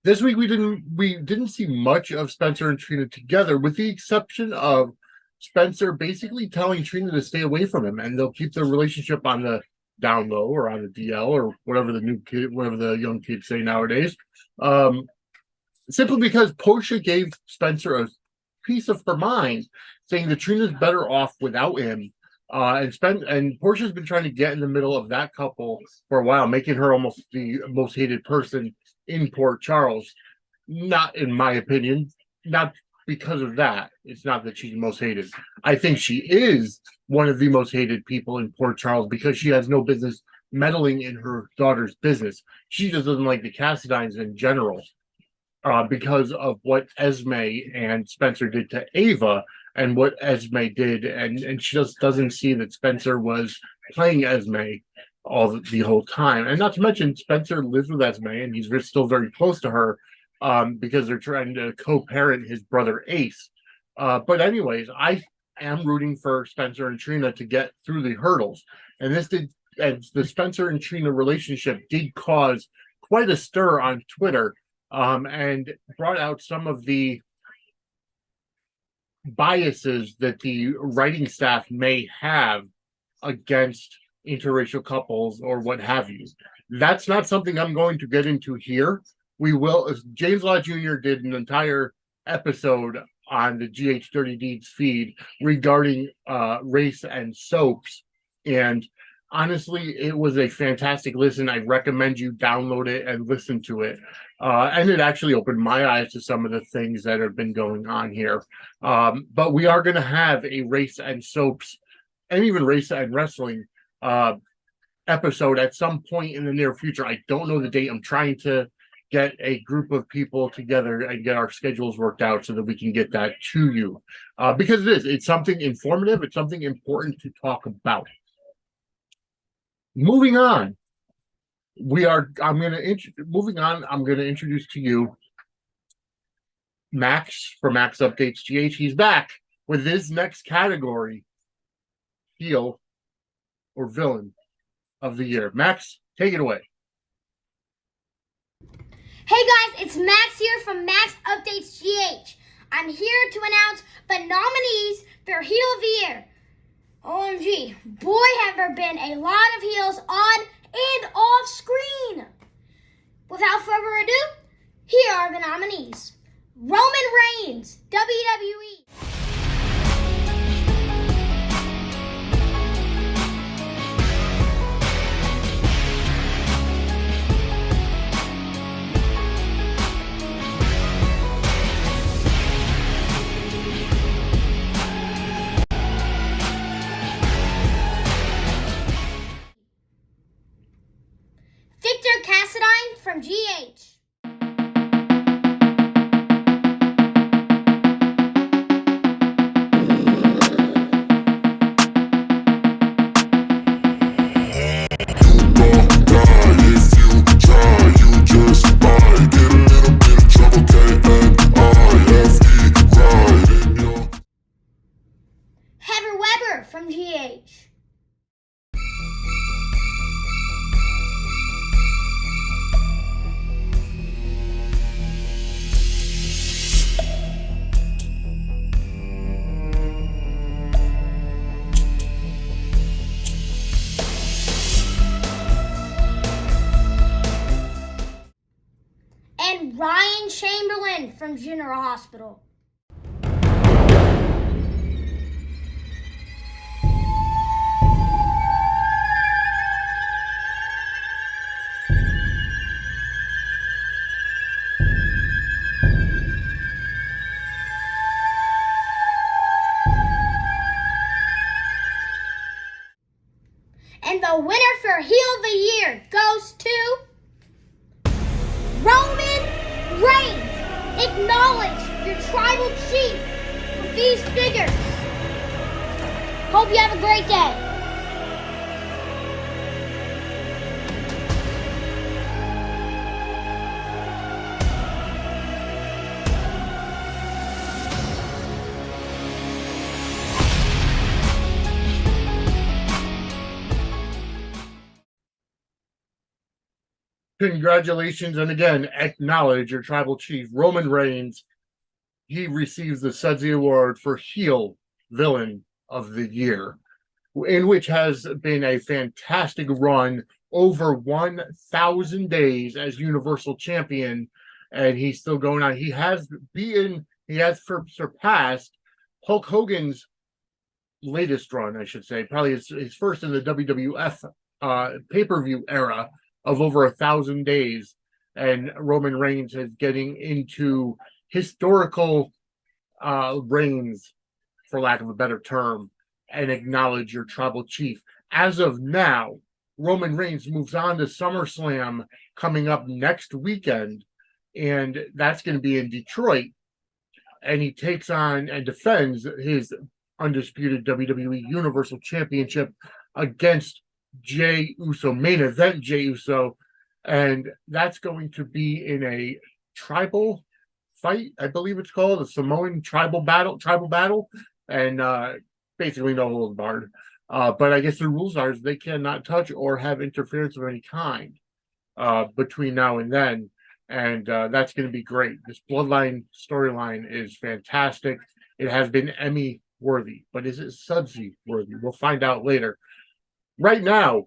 This week we didn't see much of Spencer and Trina together, with the exception of Spencer basically telling Trina to stay away from him, and they'll keep their relationship on the down low or on the DL or whatever the young kids say nowadays. Simply because Portia gave Spencer a piece of her mind, saying that Trina's better off without him. And Portia's been trying to get in the middle of that couple for a while, making her almost the most hated person in Port Charles. Not in my opinion, not because of that. It's not that she's the most hated. I think she is one of the most hated people in Port Charles because she has no business meddling in her daughter's business. She just doesn't like the Cassadines in general because of what Esme and Spencer did to Ava and what Esme did. And she just doesn't see that Spencer was playing Esme the whole time. And not to mention, Spencer lives with Esme, and he's still very close to her because they're trying to co-parent his brother Ace. But anyways, I am rooting for Spencer and Trina to get through the hurdles. And the Spencer and Trina relationship did cause quite a stir on Twitter, and brought out some of the biases that the writing staff may have against interracial couples or what have you. That's not something I'm going to get into here. We will. James Law Jr. did an entire episode on the GH Dirty Deeds feed regarding race and soaps, and honestly, it was a fantastic listen. I recommend you download it and listen to it. And it actually opened my eyes to some of the things that have been going on here. But we are going to have a race and soaps and even race and wrestling episode at some point in the near future. I don't know the date. I'm trying to get a group of people together and get our schedules worked out so that we can get that to you. Because it's something informative. It's something important to talk about. Moving on, I'm going to introduce to you Max from Max Updates GH. He's back with his next category, heel or villain of the year. Max, take it away.
Hey guys, it's Max here from Max Updates GH. I'm here to announce the nominees for Heel of the Year. OMG, boy have there been a lot of heels on and off screen. Without further ado, here are the nominees. Roman Reigns, WWE. Victor Cassadine from GH. Heather Weber from GH. And Ryan Chamberlain from General Hospital. And the winner for Heel of the Year goes to Roman Reigns. Acknowledge your tribal chief with these figures. Hope you have a great day.
Congratulations, and again, acknowledge your tribal chief, Roman Reigns. He receives the Sudsy Award for Heel Villain of the Year, in which has been a fantastic run over 1,000 days as Universal Champion, and he's still going on. He has surpassed Hulk Hogan's latest run, I should say, probably his first in the WWF pay-per-view era of over 1,000 days, and Roman Reigns is getting into historical reigns, for lack of a better term, and acknowledge your tribal chief. As of now, Roman Reigns moves on to SummerSlam coming up next weekend, and that's going to be in Detroit, and he takes on and defends his undisputed WWE Universal Championship against Jey Uso, main event Jey Uso, and that's going to be in a tribal fight, I believe it's called, a Samoan tribal battle, and basically no holds barred. But I guess the rules are is they cannot touch or have interference of any kind between now and then. And that's going to be great. This Bloodline storyline is fantastic. It has been Emmy worthy, but is it Sudsy worthy? We'll find out later. Right now,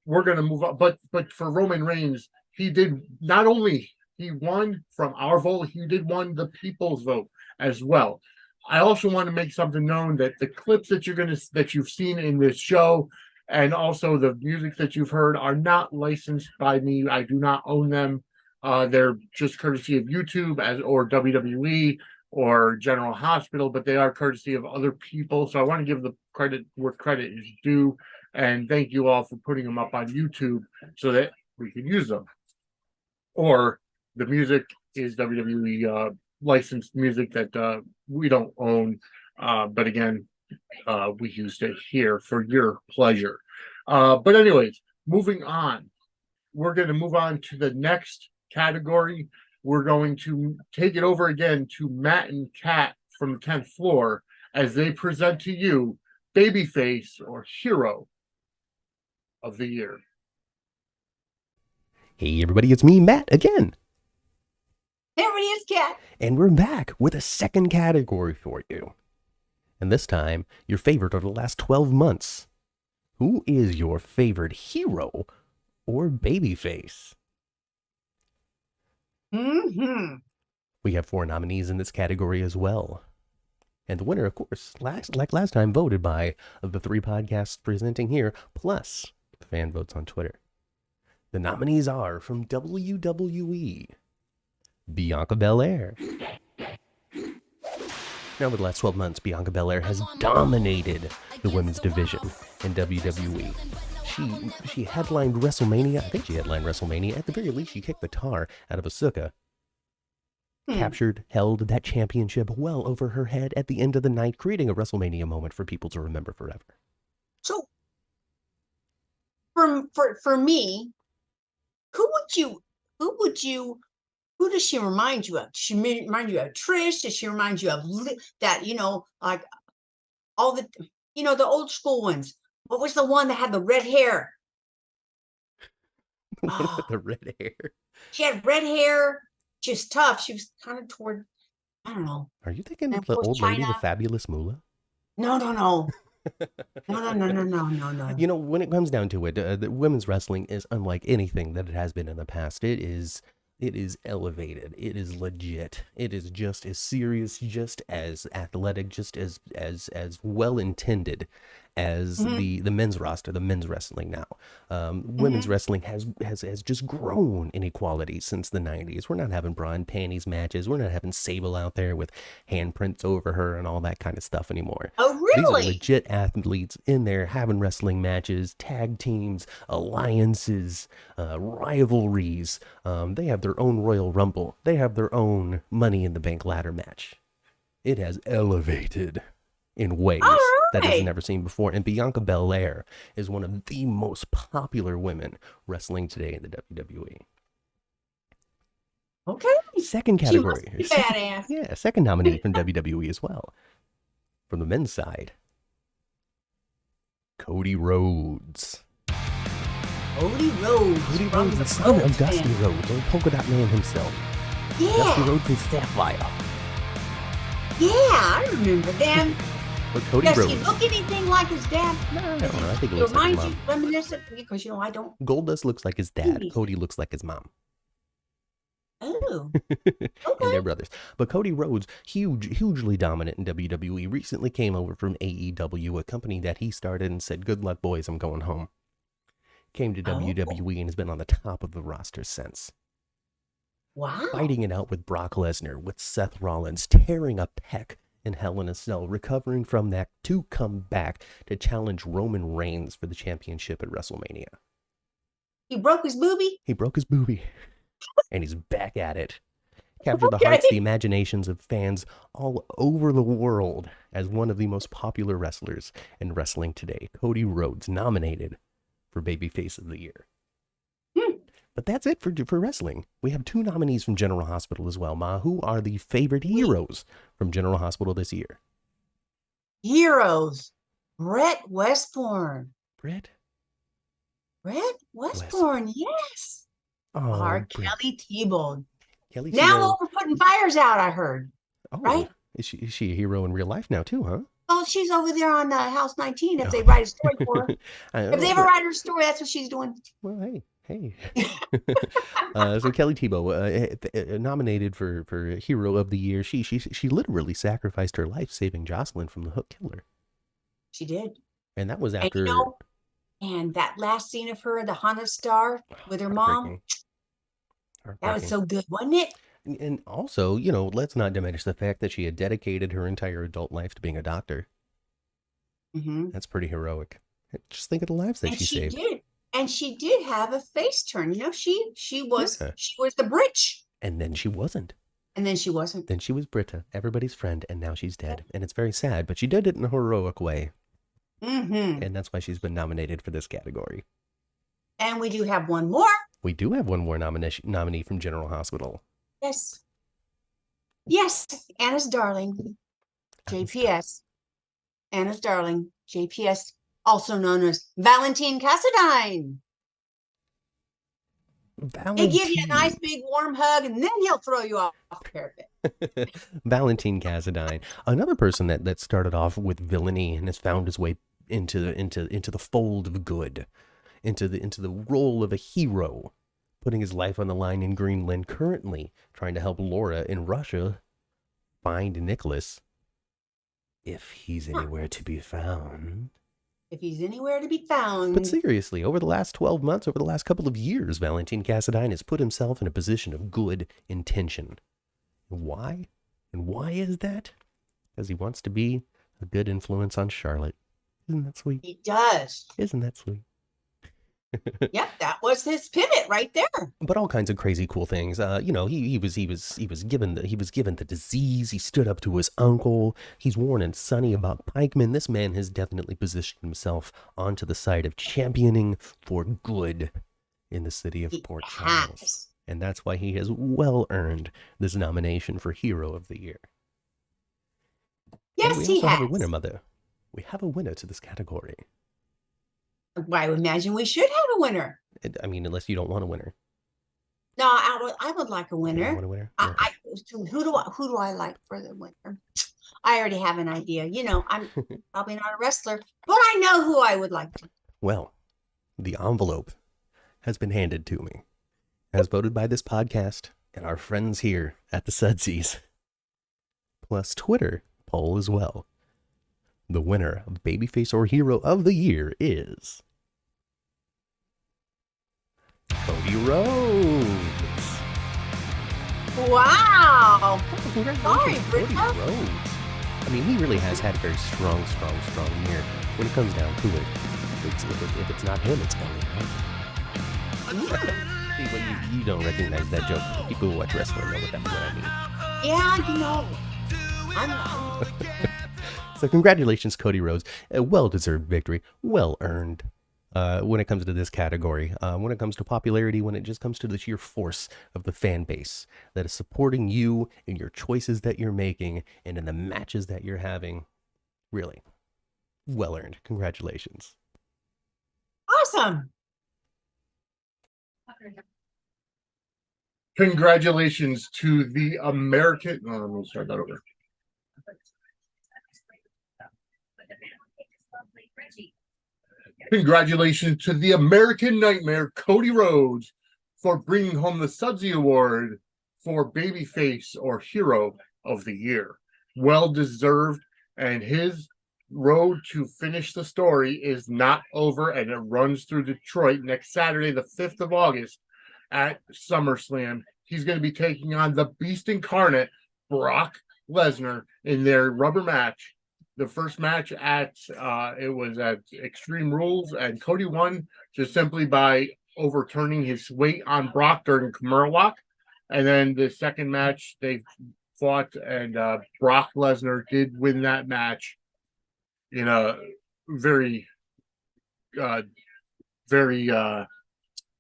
we're going to move on. But for Roman Reigns, he did not only he won from our vote, he did won the people's vote as well. I also want to make something known that the clips that you've seen in this show and also the music that you've heard are not licensed by me. I do not own them. They're just courtesy of YouTube or WWE or General Hospital, but they are courtesy of other people. So I want to give the credit where credit is due. And thank you all for putting them up on YouTube so that we can use them. Or the music is WWE licensed music that we don't own. But again, we used it here for your pleasure. But anyways, moving on. We're going to move on to the next category. We're going to take it over again to Matt and Kat from the 10th floor as they present to you Babyface or Hero of the Year.
Hey everybody, it's me, Matt, again.
Everybody is Kat.
And we're back with a second category for you. And this time, your favorite of the last 12 months. Who is your favorite hero or babyface?
Mm-hmm.
We have 4 nominees in this category as well. And the winner, of course, like last time, voted by the 3 podcasts presenting here, plus the fan votes on Twitter. The nominees are from WWE, Bianca Belair. Now, over the last 12 months, Bianca Belair has dominated the women's division in WWE. She headlined WrestleMania. I think she headlined WrestleMania. At the very least, she kicked the tar out of Asuka. Captured, held that championship well over her head at the end of the night, creating a WrestleMania moment for people to remember forever.
So, for me, who does she remind you of? Does she remind you of Trish? Does she remind you of that, like all the, the old school ones? What was the one that had the red hair?
The red hair.
She had red hair. She was tough. She was kind of toward, I don't know.
Are you thinking of the old lady, the fabulous Moolah?
No. No.
When it comes down to it, the women's wrestling is unlike anything that it has been in the past. It is elevated. It is legit. It is just as serious, just as athletic, just as well intended as the men's roster, the men's wrestling now. Women's wrestling has just grown in equality since the 90s. We're not having bra and panties matches. We're not having Sable out there with handprints over her and all that kind of stuff anymore.
Oh, really?
These are legit athletes in there having wrestling matches, tag teams, alliances, rivalries. They have their own Royal Rumble. They have their own Money in the Bank ladder match. It has elevated in ways that it's never seen before. And Bianca Belair is one of the most popular women wrestling today in the WWE.
Okay.
Second category.
She must be badass.
Yeah, second nominee from WWE as well. From the men's side, Cody Rhodes.
Cody Rhodes,
the son of Dusty Rhodes, or Polka Dot Man himself.
Yeah.
Dusty Rhodes and Sapphire.
Yeah, I remember them.
But Cody
Does
Rhodes.
he look anything like his dad?
No, I think he looks like his mom.
Reminiscent, because I don't.
Goldust looks like his dad. Cody looks like his mom.
Oh,
and their brothers. But Cody Rhodes, hugely dominant in WWE, recently came over from AEW, a company that he started, and said, "Good luck, boys, I'm going home." Came to WWE and has been on the top of the roster since.
Wow.
Fighting it out with Brock Lesnar, with Seth Rollins, tearing a pec in Hell in a Cell, recovering from that to come back to challenge Roman Reigns for the championship at WrestleMania.
He broke his boobie?
He broke his boobie. And he's back at it. captured the hearts, the imaginations of fans all over the world as one of the most popular wrestlers in wrestling today. Cody Rhodes nominated for Babyface of the Year. But that's it for wrestling. We have 2 nominees from General Hospital as well. Ma, who are the favorite heroes from General Hospital this year?
Heroes. Brett Westbourne.
Brett
Westbourne, yes.
Oh,
Our
Brett.
Kelly T-Bone.
Kelly
Now
T-Bone.
we're putting fires out, I heard.
Oh,
right?
Is she a hero in real life now too, huh?
Oh, she's over there on House 19 if they write a story for her. If they ever write her a story, that's what she's doing.
Well, hey. So Kelly Tebow, nominated for Hero of the Year. She literally sacrificed her life saving Jocelyn from the Hook Killer.
She did.
And that was after...
And, and that last scene of her, the Hana Star with her mom, that was so good, wasn't it?
And also, let's not diminish the fact that she had dedicated her entire adult life to being a doctor.
Mm-hmm.
That's pretty heroic. Just think of the lives that she saved.
Did. And she did have a face turn. She was the bridge.
And then she wasn't.
And then she wasn't.
Then she was Britta, everybody's friend, and now she's dead. And it's very sad, but she did it in a heroic way.
Mm-hmm.
And that's why she's been nominated for this category.
And we do have one more.
We do have one more nominee from General Hospital.
Yes, Anna's darling, JPS. Anna's darling, JPS, also known as Valentine Cassadine. He'll give you a nice big warm hug and then he'll throw you off the parapet.
Valentine Cassadine, another person that started off with villainy and has found his way into the fold of good, into the role of a hero, putting his life on the line in Greenland, currently trying to help Laura in Russia find Nicholas, if he's anywhere to be found.
If he's anywhere to be found.
But seriously, over the last 12 months, over the last couple of years, Valentine Cassadine has put himself in a position of good intention. Why? And why is that? Because he wants to be a good influence on Charlotte. Isn't that sweet?
He does.
Isn't that sweet?
Yep, that was his pivot right there.
But all kinds of crazy cool things. He was given the disease. He stood up to his uncle. He's warning Sonny about pikemen. This man has definitely positioned himself onto the side of championing for good in the city of Port Charles. And that's why he has well earned this nomination for Hero of the Year.
Yes,
and we also have a winner, Mother. We have a winner to this category.
Well, I would imagine we should have a winner.
I mean, unless you don't want a winner.
No, I would like a winner.
You want a winner?
Who do I like for the winner? I already have an idea. I'm probably not a wrestler, but I know who I would like to.
Well, the envelope has been handed to me, as voted by this podcast and our friends here at the Sudsies, plus Twitter poll as well. The winner of Babyface or Hero of the Year is Cody Rhodes.
Wow!
Congratulations, Cody Rhodes. I mean, he really has had a very strong year. When it comes down to it, if it's not him, it's Ellie, right? See, but you don't recognize that joke. People who watch wrestling know what I mean.
Yeah, I'm
So congratulations, Cody Rhodes. A well-deserved victory. Well-earned when it comes to this category. When it comes to popularity, when it just comes to the sheer force of the fan base that is supporting you in your choices that you're making and in the matches that you're having. Really. Well-earned. Congratulations.
Awesome.
Congratulations to the American... Oh, let me start that over. Congratulations to the American Nightmare, Cody Rhodes, for bringing home the Sudsy Award for Babyface or Hero of the Year. Well deserved, and his road to finish the story is not over, and it runs through Detroit next Saturday, the 5th of August at SummerSlam. He's going to be taking on the Beast Incarnate, Brock Lesnar, in their rubber match. The first match it was at Extreme Rules, and Cody won just simply by overturning his weight on Brock during Kimura Lock. And then the second match they fought, and Brock Lesnar did win that match in a very, very,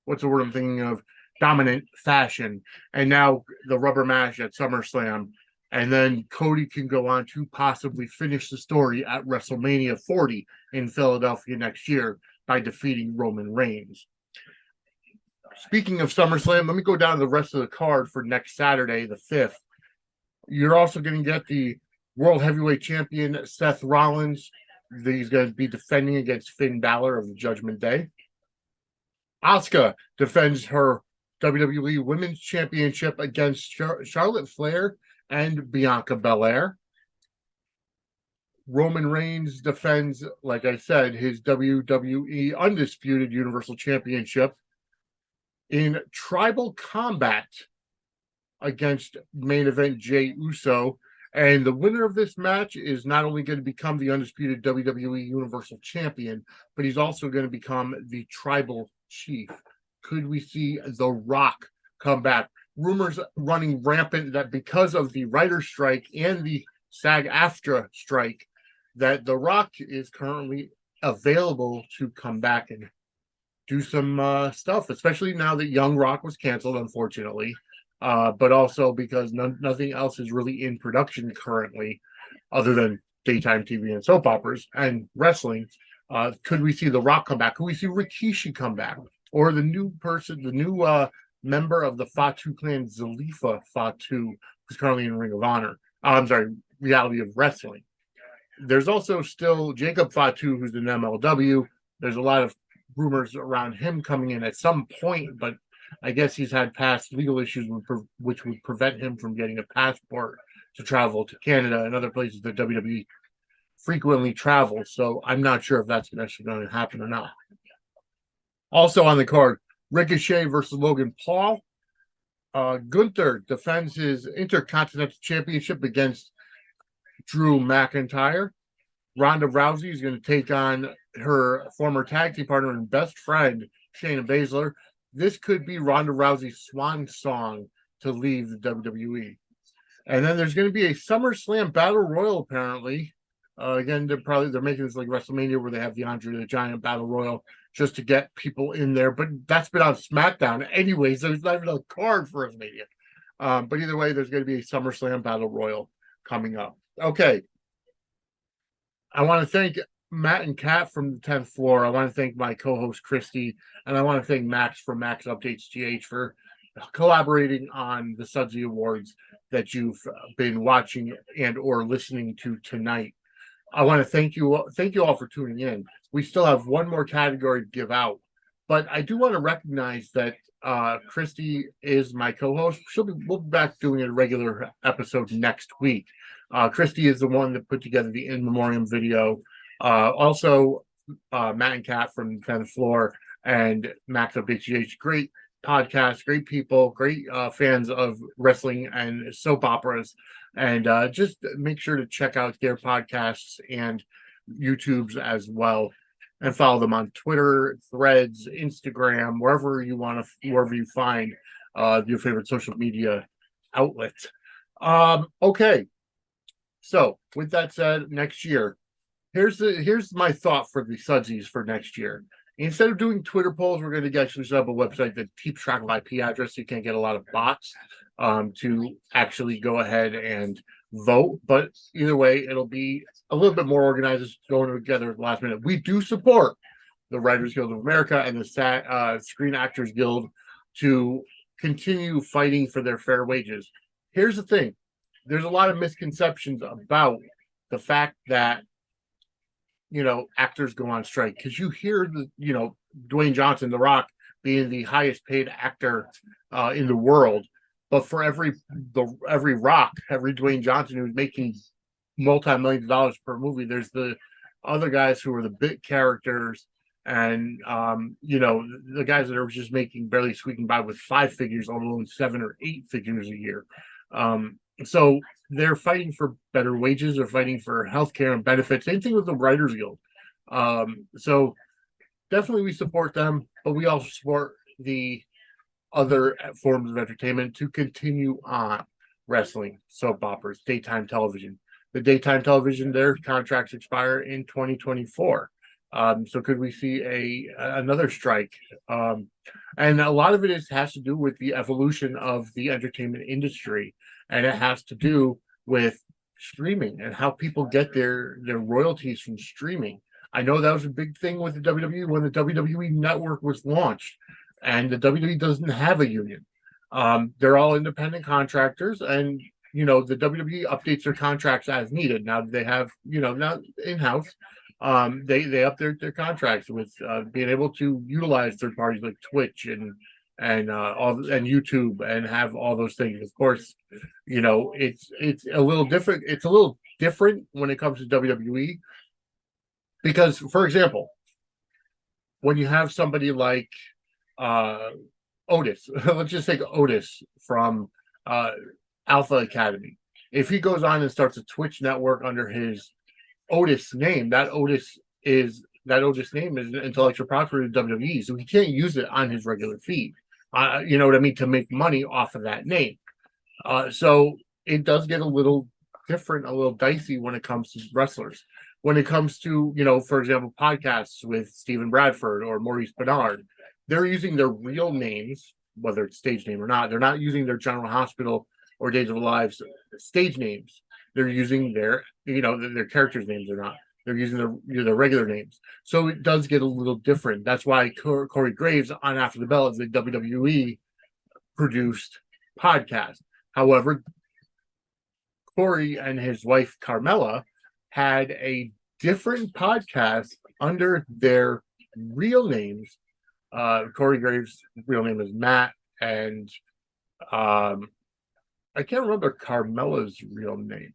what's the word I'm thinking of? Dominant fashion. And now the rubber match at SummerSlam. And then Cody can go on to possibly finish the story at WrestleMania 40 in Philadelphia next year by defeating Roman Reigns. Speaking of SummerSlam, let me go down to the rest of the card for next Saturday, the 5th. You're also going to get the World Heavyweight Champion Seth Rollins. He's going to be defending against Finn Balor of the Judgment Day. Asuka defends her WWE Women's Championship against Charlotte Flair and Bianca Belair. Roman Reigns defends, like I said, his WWE Undisputed Universal Championship in Tribal Combat against main event Jey Uso. And the winner of this match is not only going to become the undisputed WWE Universal Champion, but he's also going to become the Tribal Chief. Could we see The Rock come back? Rumors running rampant that because of the writer's strike and the SAG-AFTRA strike, that The Rock is currently available to come back and do some stuff, especially now that Young Rock was canceled, unfortunately. But also because nothing else is really in production currently other than daytime TV and soap operas and wrestling. Could we see The Rock come back? Could we see Rikishi come back? Or the new member of the Fatu clan, Zalifa Fatu, who's currently in Ring of Honor. Reality of Wrestling. There's also still Jacob Fatu, who's in MLW. There's a lot of rumors around him coming in at some point, but I guess he's had past legal issues which would prevent him from getting a passport to travel to Canada and other places that WWE frequently travels. So I'm not sure if that's actually going to happen or not. Also on the card, Ricochet versus Logan Paul. Gunther defends his Intercontinental Championship against Drew McIntyre. Ronda Rousey is going to take on her former tag team partner and best friend, Shayna Baszler. This could be Ronda Rousey's swan song to leave the WWE. And then there's going to be a SummerSlam Battle Royal, apparently. Again, they're making this like WrestleMania where they have the Andre the Giant Battle Royal just to get people in there. But that's been on SmackDown anyways. There's not even a card for WrestleMania. But either way, there's going to be a SummerSlam Battle Royal coming up. Okay. I want to thank Matt and Kat from the 10th floor. I want to thank my co-host Christy, and I want to thank Max from Max Updates GH for collaborating on the Sudsy Awards that you've been watching and or listening to tonight. I want to thank you all for tuning in. We still have one more category to give out, but I do want to recognize that Christy is my co-host. We'll be back doing a regular episode next week. Christy is the one that put together the in memoriam video. Also, Matt and Kat from 10th Floor and Max Updates GH, great podcast, great people, great fans of wrestling and soap operas. And just make sure to check out their podcasts and YouTubes as well. And follow them on Twitter, Threads, Instagram, wherever you find your favorite social media outlet. Okay. So with that said, next year, here's my thought for the Sudsies for next year. Instead of doing Twitter polls, we're going to actually set up a website that keeps track of IP address. So you can't get a lot of bots to actually go ahead and vote. But either way, it'll be a little bit more organized, going together at the last minute. We do support the Writers Guild of America and the Screen Actors Guild to continue fighting for their fair wages. Here's the thing. There's a lot of misconceptions about the fact that, actors go on strike, because you hear Dwayne Johnson, The Rock, being the highest paid actor in the world. But for every Rock, every Dwayne Johnson who's making multi-millions of dollars per movie, there's the other guys who are the bit characters and, the guys that are just barely squeaking by with 5 figures, let alone 7 or 8 figures a year. So they're fighting for better wages. They're fighting for healthcare and benefits. Same thing with the Writers Guild. So definitely we support them, but we also support the other forms of entertainment to continue on. Wrestling, soap operas, daytime television. The daytime television, their contracts expire in 2024. So could we see another strike? And a lot of it has to do with the evolution of the entertainment industry, and it has to do with streaming and how people get their royalties from streaming. I know that was a big thing with the WWE when the WWE network was launched, and the WWE doesn't have a union. They're all independent contractors, and the WWE updates their contracts as needed. Now they have, not in-house. They up their contracts with being able to utilize third parties like Twitch and YouTube and have all those things. Of course, it's a little different. It's a little different when it comes to WWE because, for example, when you have somebody like Otis, let's just take Otis from Alpha Academy. If he goes on and starts a Twitch network under his Otis name, that Otis name is intellectual property of WWE, so he can't use it on his regular feed. You know what I mean? To make money off of that name. So it does get a little different, a little dicey when it comes to wrestlers. When it comes to, for example, podcasts with Stephen Bradford or Maurice Bernard, they're using their real names, whether it's stage name or not. They're not using their General Hospital or Days of Our Lives stage names. They're using their characters' names or not. They're using their regular names. So it does get a little different. That's why Corey Graves on After the Bell is a WWE produced podcast. However, Corey and his wife Carmella had a different podcast under their real names. Corey Graves' real name is Matt, and I can't remember Carmella's real name.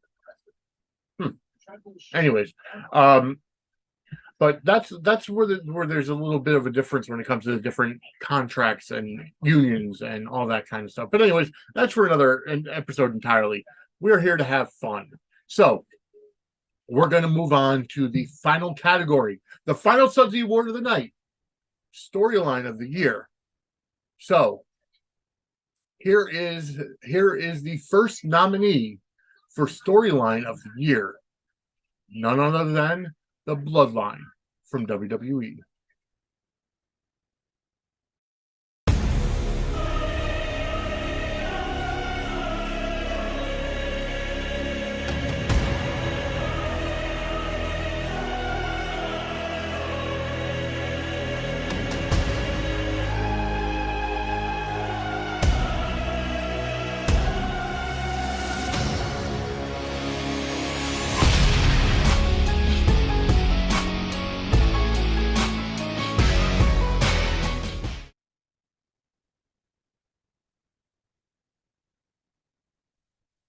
Anyways, but that's where there's a little bit of a difference when it comes to the different contracts and unions and all that kind of stuff. But anyways, that's for another episode entirely. We're here to have fun. So we're going to move on to the final category, the final Sudsy Award of the night, storyline of the year. So here is the first nominee for storyline of the year. None other than the Bloodline from WWE.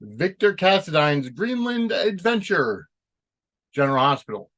Victor Cassadine's Greenland Adventure, General Hospital.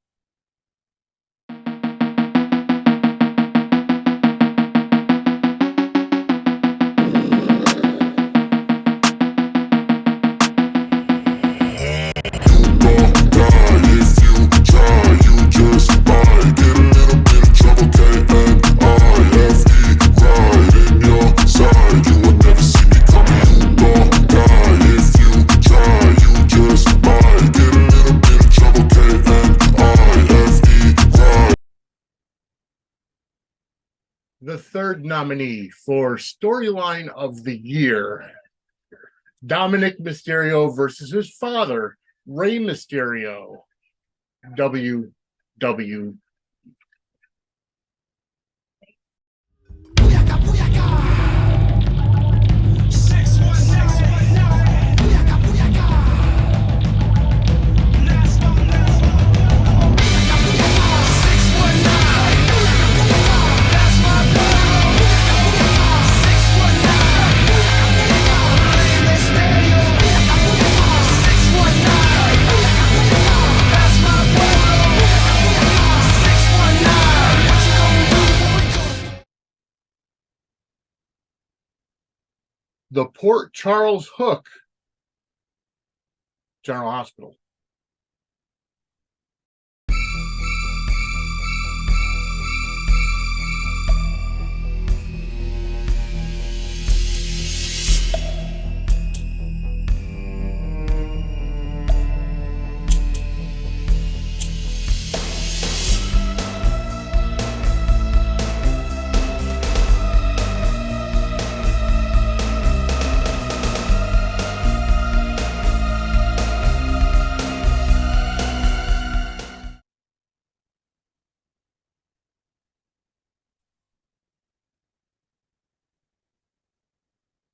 The third nominee for storyline of the year, Dominic Mysterio versus his father, Rey Mysterio, WWE. The Port Charles Hook, General Hospital.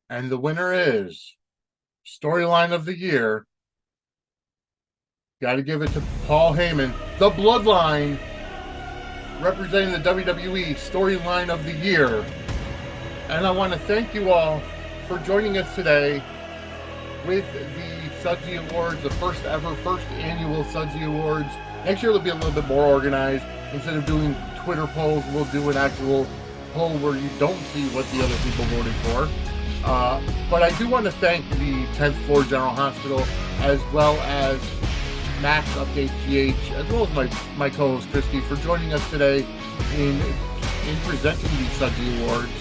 And the winner is Storyline of the Year. Got to give it to Paul Heyman, The Bloodline, representing the WWE Storyline of the Year. And I want to thank you all for joining us today with the Sudsy Awards, the first annual Sudsy Awards. Next year it'll be a little bit more organized. Instead of doing Twitter polls, we'll do an actual poll where you don't see what the other people voted for. But I do want to thank the 10th Floor General Hospital, as well as Max Update GH, as well as my co-host Christy, for joining us today in presenting the Sudsy Awards.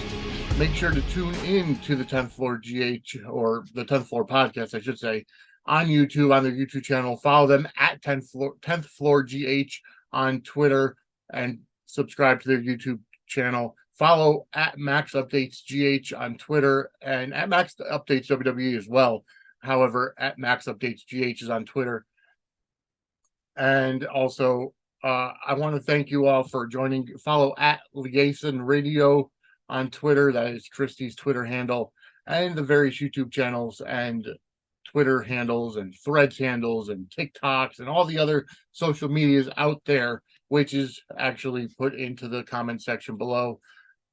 Make sure to tune in to the 10th Floor GH, or the 10th Floor Podcast, I should say, on YouTube, on their YouTube channel. Follow them at 10th Floor GH on Twitter, and subscribe to their YouTube channel. Follow at Max Updates GH on Twitter, and at Max Updates WWE as well. However, at Max Updates GH is on Twitter. And also, I want to thank you all for joining. Follow at Liaison Radio on Twitter. That is Christy's Twitter handle, and the various YouTube channels and Twitter handles and Threads handles and TikToks and all the other social medias out there, which is actually put into the comment section below.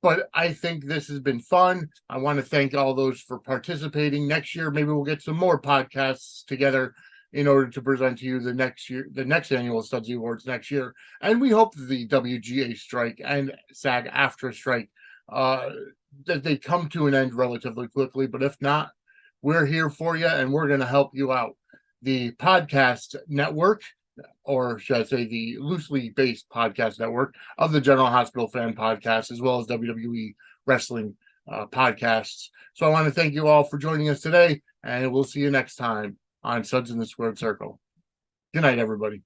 But I think this has been fun. I want to thank all those for participating. Next year, maybe we'll get some more podcasts together in order to present to you the next annual Sudsy Awards next year. And we hope the WGA strike and SAG-AFTRA strike, that they come to an end relatively quickly. But if not, we're here for you, and we're going to help you out. The podcast network, or should I say the loosely based podcast network of the General Hospital Fan Podcast, as well as WWE Wrestling podcasts. So I want to thank you all for joining us today, and we'll see you next time on Suds in the Squared Circle. Good night, everybody.